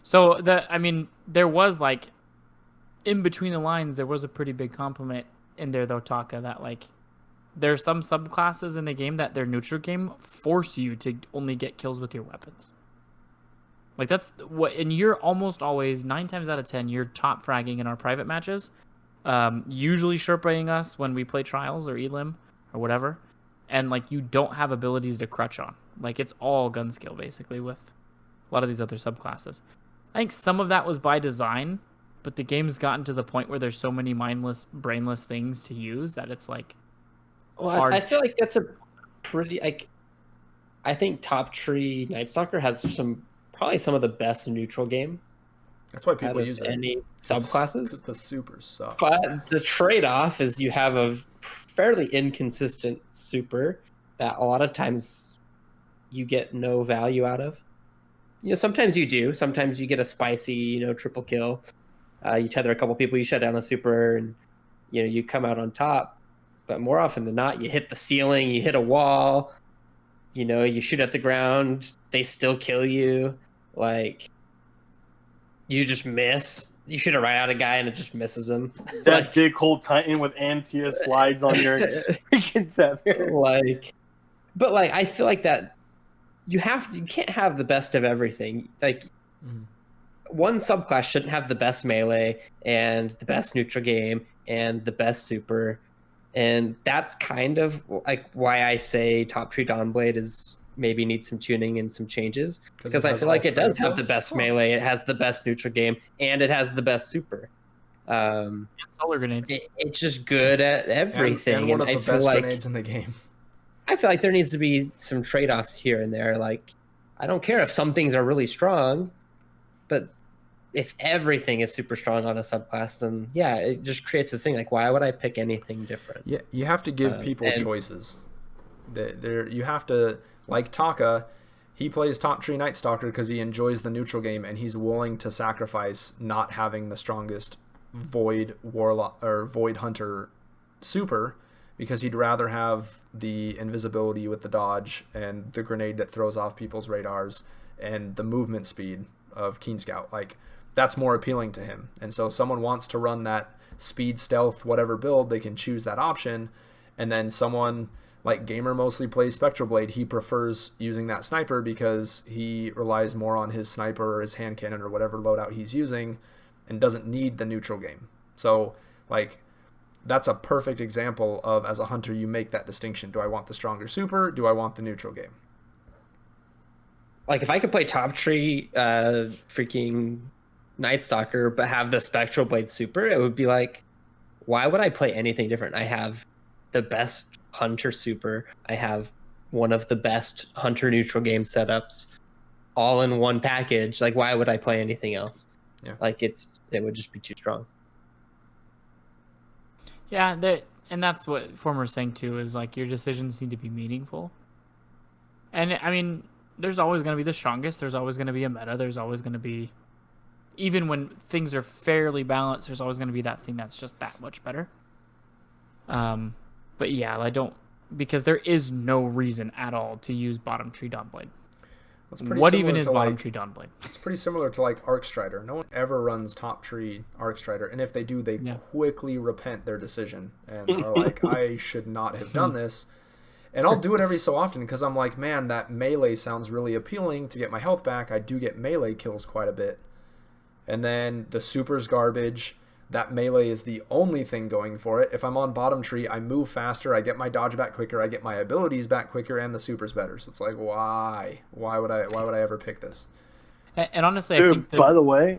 A: So there was like, in between the lines, there was a pretty big compliment in there though, Taka, that like, there are some subclasses in the game that their neutral game force you to only get kills with your weapons. Like that's what, and you're almost always 9 times out of 10 you're top fragging in our private matches, usually Sherpaing us when we play trials or elim or whatever, and like you don't have abilities to crutch on. Like it's all gun skill basically with a lot of these other subclasses. I think some of that was by design, but the game's gotten to the point where there's so many mindless, brainless things to use that it's like.
D: Well,
A: hard.
D: I feel like that's a pretty like. I think Top Tree Night Stalker has probably some of the best neutral game
C: that's why
D: out
C: people
D: of
C: use it.
D: any subclasses.
C: The super sucks.
D: But the trade-off is you have a fairly inconsistent super that a lot of times you get no value out of. Sometimes you do. Sometimes you get a spicy, triple kill. You tether a couple people, you shut down a super, and you come out on top. But more often than not, you hit the ceiling, you hit a wall, you shoot at the ground, they still kill you. Like, you just miss. You shoot it right at a guy and it just misses him.
B: That big cold Titan with Antia slides on your freaking tether.
D: But I feel like that you can't have the best of everything. Like, one subclass shouldn't have the best melee and the best neutral game and the best super. And that's kind of like why I say Top Tree Dawnblade is maybe needs some tuning and some changes, because I feel like it does have the best melee, it has the best neutral game, and it has the best super.
A: Solar grenades.
D: It's just good at everything.
C: And one of
D: I
C: the
D: feel
C: best
D: like
C: grenades in the game.
D: I feel like there needs to be some trade-offs here and there. Like, I don't care if some things are really strong, but if everything is super strong on a subclass, then yeah, it just creates this thing. Like, why would I pick anything different?
C: Yeah, you have to give people choices. You have to, like Taka, he plays Top Tree Night Stalker because he enjoys the neutral game and he's willing to sacrifice not having the strongest Void Warlock or Void Hunter super, because he'd rather have the invisibility with the dodge and the grenade that throws off people's radars and the movement speed of Keen Scout. Like, that's more appealing to him. And so if someone wants to run that speed, stealth, whatever build, they can choose that option. And then someone like Gamer mostly plays Spectral Blade. He prefers using that sniper because he relies more on his sniper or his hand cannon or whatever loadout he's using and doesn't need the neutral game. So, like, that's a perfect example of, as a hunter, you make that distinction. Do I want the stronger super? Do I want the neutral game?
D: Like, if I could play top tree freaking Night Stalker but have the Spectral Blade super, it would be like, why would I play anything different? I have the best hunter super. I have one of the best hunter neutral game setups all in one package. Like, why would I play anything else?
C: Yeah.
D: Like, it would just be too strong.
A: Yeah, and that's what Former's saying too, is like your decisions need to be meaningful. And I mean, there's always going to be the strongest. There's always going to be a meta. There's always going to be, even when things are fairly balanced, there's always going to be that thing that's just that much better. But yeah, I don't, because there is no reason at all to use bottom tree Dawnblade. What even is bottom tree Dawnblade?
C: It's pretty similar to like Arc Strider. No one ever runs top tree Arc Strider, and if they do, they quickly repent their decision and are like, I should not have done this. And I'll do it every so often because I'm like, man, that melee sounds really appealing to get my health back. I do get melee kills quite a bit. And then the super's garbage. That melee is the only thing going for it. If I'm on bottom tree, I move faster, I get my dodge back quicker, I get my abilities back quicker, and the super's better. So it's like, why? Why would I ever pick this?
A: And honestly,
B: Dude,
A: I think
B: by the way,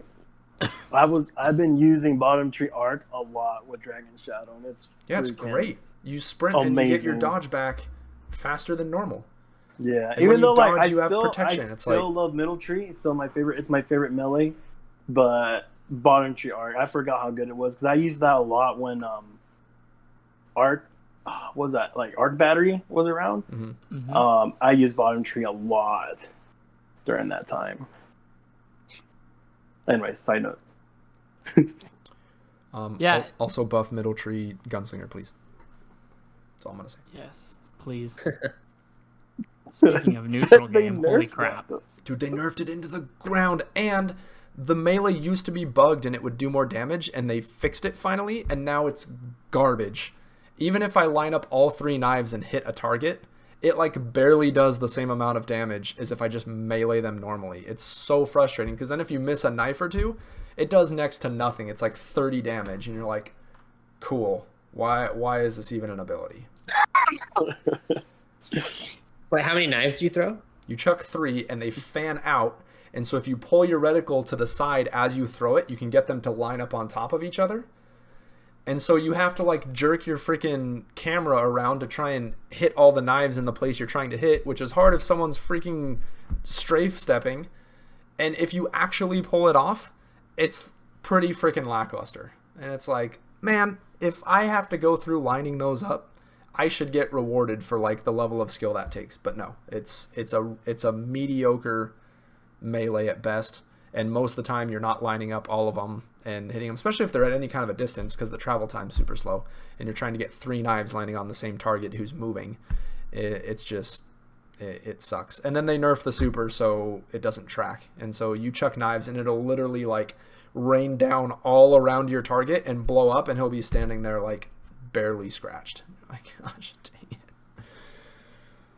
B: I've been using bottom tree arc a lot with Dragon Shadow, and it's
C: great. You sprint and you get your dodge back faster than normal.
B: Yeah,
C: and
B: even though
C: dodge,
B: I
C: it's
B: still love middle tree. It's still my favorite. It's my favorite melee, but bottom tree arc, I forgot how good it was because I used that a lot when arc what was that, like arc battery was around.
C: Mm-hmm. Mm-hmm.
B: I used bottom tree a lot during that time. Anyway, side note.
A: Yeah.
C: Also buff middle tree gunslinger, please. That's all I'm gonna say.
A: Yes, please. Speaking of neutral game, holy crap.
C: Dude, they nerfed it into the ground, and the melee used to be bugged and it would do more damage, and they fixed it finally, and now it's garbage. Even if I line up all 3 knives and hit a target, it like barely does the same amount of damage as if I just melee them normally. It's so frustrating, because then if you miss a knife or two, it does next to nothing. It's like 30 damage, and you're like, cool. Why is this even an ability?
D: Wait, how many knives do you throw?
C: You chuck 3, and they fan out. And so if you pull your reticle to the side as you throw it, you can get them to line up on top of each other. And so you have to like jerk your freaking camera around to try and hit all the knives in the place you're trying to hit, which is hard if someone's freaking strafe stepping. And if you actually pull it off, it's pretty freaking lackluster. And it's like, man, if I have to go through lining those up, I should get rewarded for like the level of skill that takes. But no, it's a mediocre melee at best, and most of the time you're not lining up all of them and hitting them, especially if they're at any kind of a distance, because the travel time's super slow and you're trying to get 3 knives landing on the same target who's moving. It sucks. And then they nerf the super so it doesn't track, and so you chuck knives and it'll literally like rain down all around your target and blow up, and he'll be standing there like barely scratched. Like, gosh dang it.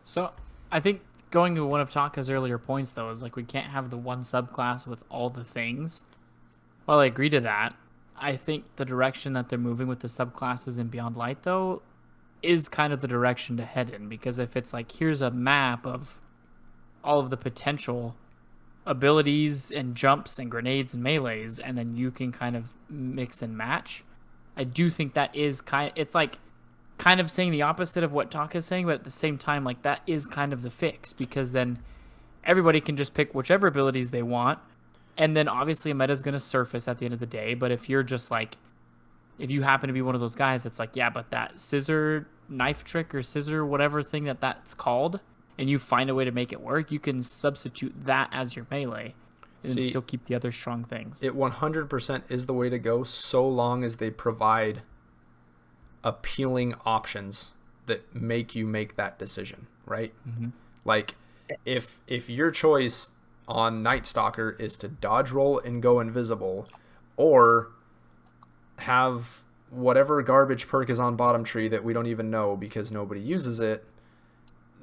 A: So I think going to one of Taka's earlier points, though, is like we can't have the one subclass with all the things. While I agree to that, I think the direction that they're moving with the subclasses in Beyond Light, though, is kind of the direction to head in. Because if it's like, here's a map of all of the potential abilities and jumps and grenades and melees, and then you can kind of mix and match, I do think that is it's like kind of saying the opposite of what Taka is saying, but at the same time, like, that is kind of the fix, because then everybody can just pick whichever abilities they want, and then obviously a meta is going to surface at the end of the day. But if you're just like, if you happen to be one of those guys that's like, yeah, but that scissor knife trick or scissor whatever thing that's called, and you find a way to make it work, you can substitute that as your melee and then still keep the other strong things.
C: It 100% is the way to go, so long as they provide appealing options that make you make that decision, right? Mm-hmm. Like, if your choice on Night Stalker is to dodge roll and go invisible, or have whatever garbage perk is on bottom tree that we don't even know because nobody uses it,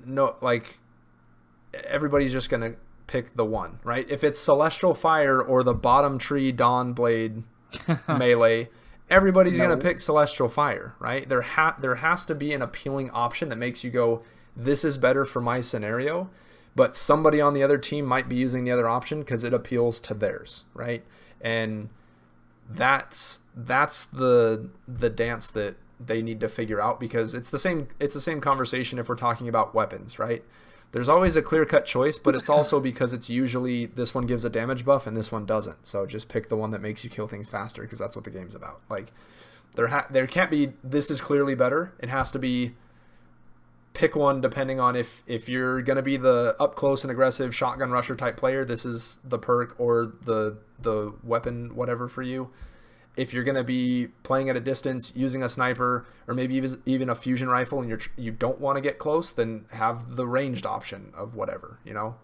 C: no, like, everybody's just gonna pick the one, right? If it's Celestial Fire or the bottom tree Dawn Blade melee, everybody's
D: No.
C: going to pick Celestial Fire, right? There has to be an appealing option that makes you go, this is better for my scenario, but somebody on the other team might be using the other option because it appeals to theirs, right? And that's the dance that they need to figure out, because it's the same conversation if we're talking about weapons, right? There's always a clear-cut choice, but it's also because it's usually this one gives a damage buff and this one doesn't. So just pick the one that makes you kill things faster, because that's what the game's about. Like there can't be this is clearly better. It has to be pick one depending on if you're going to be the up close and aggressive shotgun rusher type player, this is the perk or the weapon whatever for you. If you're going to be playing at a distance using a sniper or maybe even a fusion rifle and you don't want to get close, then have the ranged option of whatever,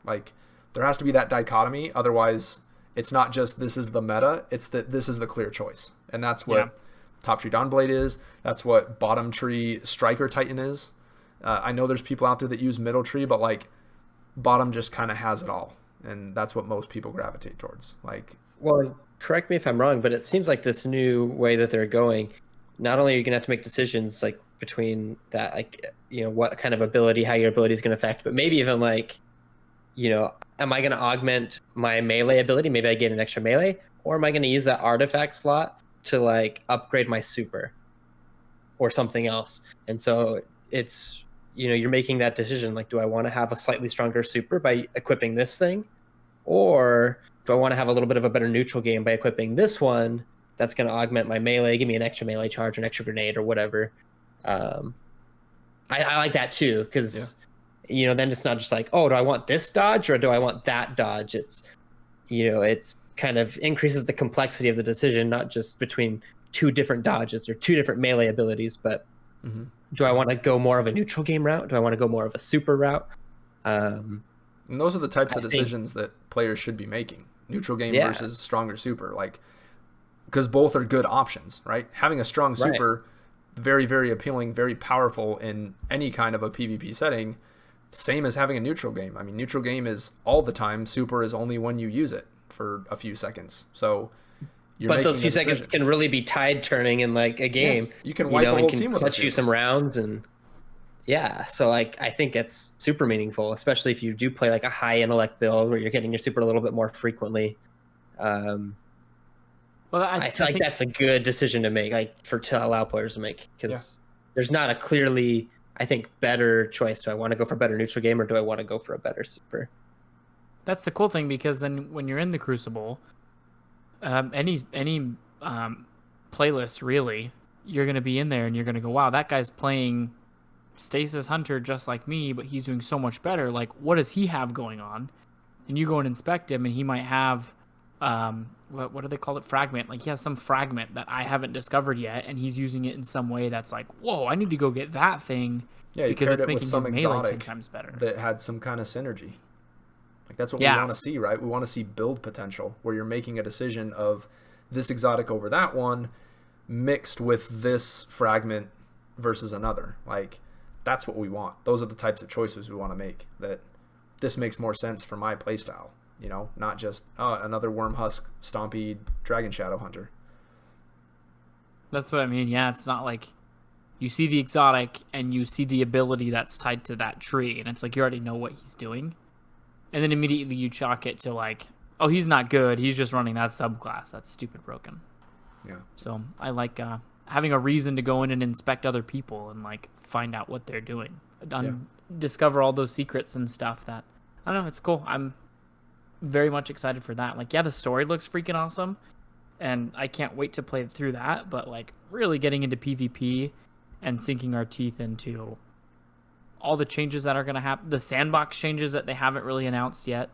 C: like there has to be that dichotomy. Otherwise it's not just this is the meta, it's that this is the clear choice. And that's what Top Tree Dawnblade is. That's what Bottom Tree Striker Titan is. I know there's people out there that use Middle Tree, but like Bottom just kind of has it all. And that's what most people gravitate towards. Like,
D: well, correct me if I'm wrong, but it seems like this new way that they're going, not only are you going to have to make decisions like between that, like, what kind of ability, how your ability is going to affect, but maybe even like, am I going to augment my melee ability? Maybe I get an extra melee, or am I going to use that artifact slot to like upgrade my super or something else? And so it's, you're making that decision. Like, do I want to have a slightly stronger super by equipping this thing? Or do I want to have a little bit of a better neutral game by equipping this one that's going to augment my melee, give me an extra melee charge, an extra grenade or whatever? I like that too, because, then it's not just like, oh, do I want this dodge or do I want that dodge? It's, it's kind of increases the complexity of the decision, not just between two different dodges or two different melee abilities, but do I want to go more of a neutral game route? Do I want to go more of a super route?
C: And those are the types of decisions that players should be making. Neutral game versus stronger super, like, because both are good options, right? Having a strong super, very, very appealing, very powerful in any kind of a PvP setting. Same as having a neutral game. I mean, neutral game is all the time. Super is only when you use it for a few seconds. So
D: but those few seconds can really be tide turning in like a game.
C: Yeah. You can wipe a whole team with
D: clutch you some rounds and so like I think it's super meaningful, especially if you do play like a high intellect build where you're getting your super a little bit more frequently. Well, I feel like that's a good decision to make, like to allow players to make, because there's not a clearly, I think, better choice. Do I want to go for a better neutral game or do I want to go for a better super?
A: That's the cool thing, because then when you're in the Crucible, any playlist really, you're going to be in there and you're going to go, wow, that guy's playing Stasis Hunter just like me, but he's doing so much better. Like, what does he have going on? And you go and inspect him and he might have what do they call it, fragment, like he has some fragment that I haven't discovered yet, and he's using it in some way that's like, whoa, I need to go get that thing, because it's making his melee 10 times better.
C: That had some kind of synergy. Like, that's what we want to see, right? We want to see build potential, where you're making a decision of this exotic over that one mixed with this fragment versus another. Like, that's what we want. Those are the types of choices we want to make, that this makes more sense for my playstyle, not just another worm husk stompy dragon shadow hunter.
A: That's what I mean. Yeah, it's not like you see the exotic and you see the ability that's tied to that tree, and it's like you already know what he's doing. And then immediately you chalk it to like, oh, he's not good. He's just running that subclass. That's stupid broken.
C: Yeah.
A: So I like having a reason to go in and inspect other people and like find out what they're doing. Discover all those secrets and stuff that, I don't know, it's cool. I'm very much excited for that. Like, the story looks freaking awesome, and I can't wait to play through that. But like really getting into PvP and sinking our teeth into all the changes that are going to happen, the sandbox changes that they haven't really announced yet.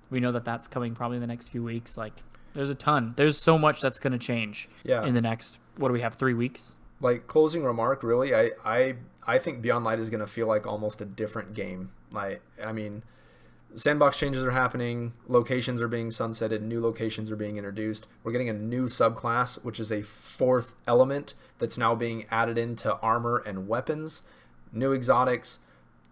A: We know that that's coming probably in the next few weeks. Like, there's a ton. There's so much that's going to change in the next, what do we have, 3 weeks?
C: Like, closing remark, really, I think Beyond Light is going to feel like almost a different game. Like, I mean, sandbox changes are happening, locations are being sunsetted, new locations are being introduced. We're getting a new subclass, which is a 4th element that's now being added into armor and weapons, new exotics.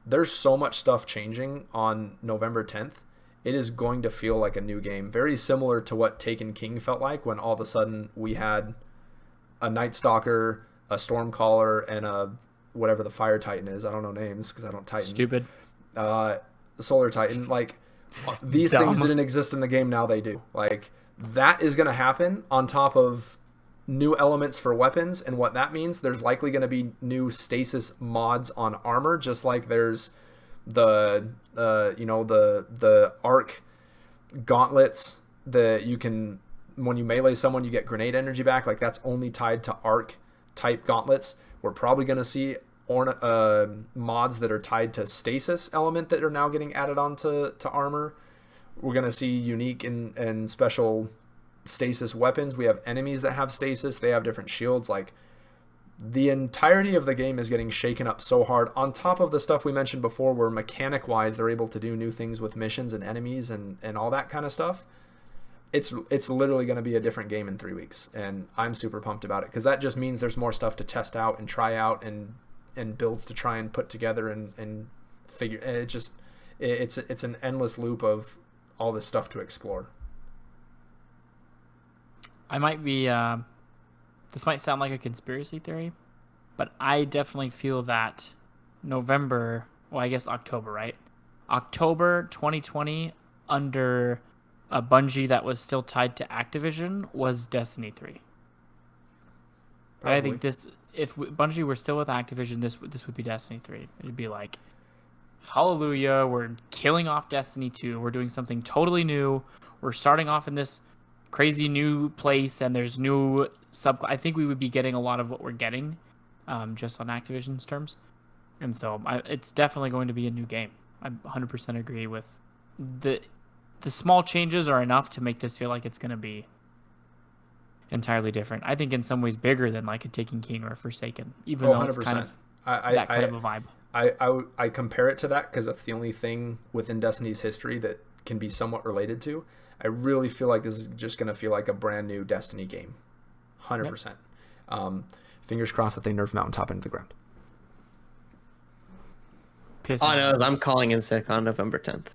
C: There's so much stuff changing on November 10th, it is going to feel like a new game. Very similar to what Taken King felt like when all of a sudden we had a Night Stalker, a Stormcaller, and a whatever the Fire Titan is. I don't know names because I don't Titan.
A: Stupid.
C: Solar Titan. Like, these things didn't exist in the game. Now they do. Like, that is going to happen on top of new elements for weapons, and what that means, there's likely going to be new stasis mods on armor, just like there's the arc gauntlets that you can, when you melee someone, you get grenade energy back. Like, that's only tied to arc type gauntlets. We're probably going to see mods that are tied to stasis element that are now getting added onto armor. We're going to see unique and special stasis weapons. We have enemies that have stasis. They have different shields. Like, the entirety of the game is getting shaken up so hard, on top of the stuff we mentioned before where mechanic wise they're able to do new things with missions and enemies and all that kind of stuff. It's literally going to be a different game in 3 weeks, and I'm super pumped about it because that just means there's more stuff to test out and try out and builds to try and put together and figure. And it's an endless loop of all this stuff to explore.
A: I might be, this might sound like a conspiracy theory, but I definitely feel that October, right? October 2020 under a Bungie that was still tied to Activision was Destiny 3.
C: Probably.
A: I think if Bungie were still with Activision, this would be Destiny 3. It'd be like, hallelujah, we're killing off Destiny 2. We're doing something totally new. We're starting off in this crazy new place, and there's new I think we would be getting a lot of what we're getting, just on Activision's terms. And so it's definitely going to be a new game. I 100% agree with the small changes are enough to make this feel like it's going to be entirely different. I think in some ways bigger than like a Taken King or a Forsaken, even though it's kind of that kind of a vibe.
C: I compare it to that because that's the only thing within Destiny's history that can be somewhat related to. I really feel like this is just going to feel like a brand new Destiny game. 100%. Yep. Fingers crossed that they nerf Mountaintop into the ground.
D: All I know is I'm calling in sick on November 10th.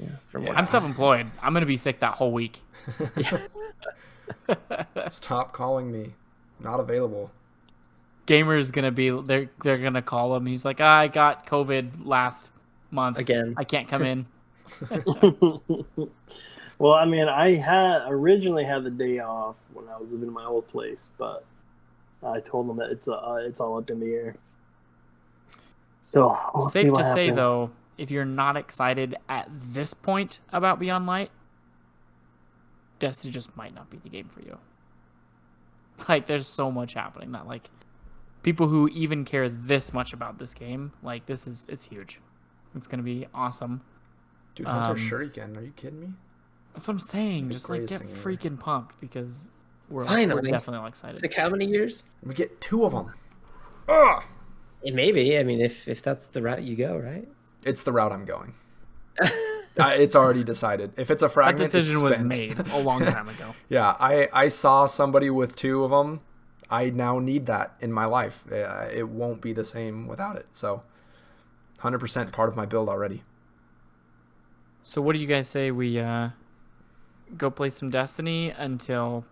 A: Yeah, I'm self-employed. I'm going to be sick that whole week.
C: Stop calling me. Not available.
A: Gamer's going to be, they're going to call him. He's like, I got COVID last month.
D: Again.
A: I can't come in.
B: Well, I mean, I originally had the day off when I was living in my old place, but I told them that it's all up in the air. So we'll
A: safe to say,
B: happens.
A: though, if you're not excited at this point about Beyond Light, Destiny just might not be the game for you. Like, there's so much happening that, like, people who even care this much about this game, like, it's huge. It's gonna be awesome.
C: Dude, Hunter Shuriken, are you kidding me?
A: That's what I'm saying. Just like get freaking pumped because we're definitely all excited.
D: It's like how many years?
C: We get 2 of them. Ugh.
D: It may be. I mean, if that's the route you go, right?
C: It's the route I'm going. It's already decided. If it's a fragment,
A: that decision was made a long time ago.
C: Yeah, I saw somebody with 2 of them. I now need that in my life. It won't be the same without it. So 100% part of my build already.
A: So what do you guys say we go play some Destiny until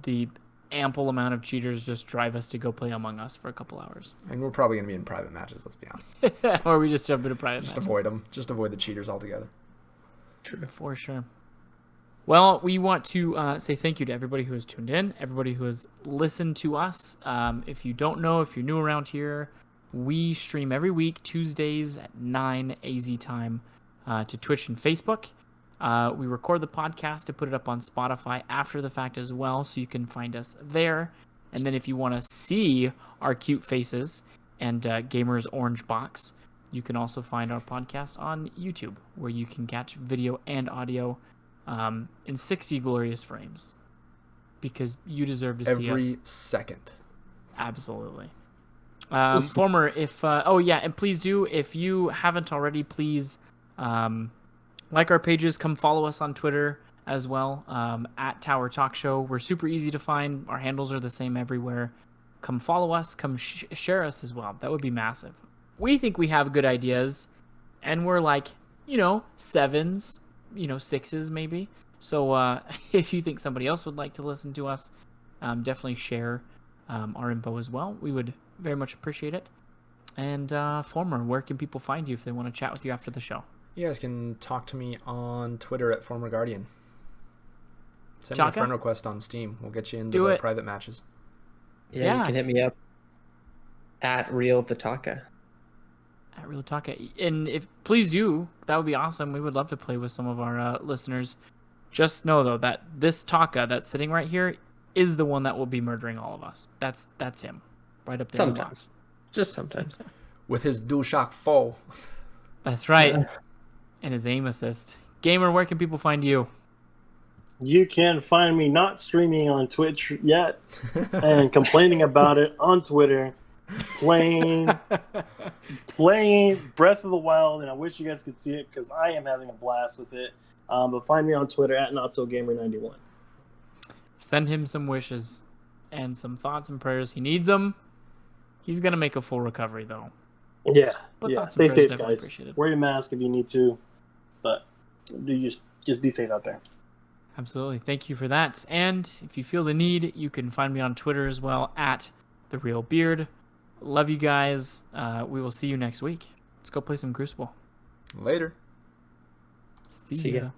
A: the ample amount of cheaters just drive us to go play Among Us for a couple hours?
C: And we're probably going to be in private matches, let's be honest.
A: Or we just jump into private matches.
C: Just avoid them. Just avoid the cheaters altogether.
A: True. For sure. Well, we want to say thank you to everybody who has tuned in, everybody who has listened to us. If you don't know, if you're new around here, we stream every week, Tuesdays at 9 AZ time, to Twitch and Facebook. We record the podcast to put it up on Spotify after the fact as well, so you can find us there. And then if you want to see our cute faces and Gamer's Orange Box, you can also find our podcast on YouTube, where you can catch video and audio in 60 glorious frames. Because you deserve to see us.
C: Every second.
A: Absolutely. Former, and please do, if you haven't already, please like our pages, come follow us on Twitter as well, at Tower Talk Show. We're super easy to find. Our handles are the same everywhere. Come follow us, come share us as well. That would be massive. We think we have good ideas, and we're like, 7s, 6s maybe. So if you think somebody else would like to listen to us, definitely share our info as well. We would very much appreciate it. And Former, where can people find you if they want to chat with you after the show?
C: You guys can talk to me on Twitter at Former Guardian. Send me a
A: Taka?
C: friend request on Steam. We'll get you into
A: Do
C: the
A: it.
C: private matches.
D: Yeah, you can hit me up at TheTaka.
A: At Real Taka. And if please do, that would be awesome. We would love to play with some of our listeners. Just know though that this Taka that's sitting right here is the one that will be murdering all of us. That's him, right up there. in the
D: Sometimes.
A: box.
D: Just sometimes.
C: With his DualShock 4.
A: That's right.
D: Yeah.
A: And his aim assist. Gamer, where can people find you?
B: You can find me not streaming on Twitch yet and complaining about it on Twitter, playing Breath of the Wild, and I wish you guys could see it because I am having a blast with it. But find me on Twitter at NotSoGamer91.
A: Send him some wishes and some thoughts and prayers. He needs them. He's gonna make a full recovery though.
B: Yeah,
A: But
B: yeah.
A: thoughts and
B: Stay
A: prayers
B: safe,
A: definitely
B: guys.
A: appreciated.
B: Wear your mask if you need to, but do just be safe out there.
A: Absolutely. Thank you for that. And if you feel the need, you can find me on Twitter as well at TheRealBeard. Love you guys. We will see you next week. Let's go play some Crucible.
C: Later.
D: See ya.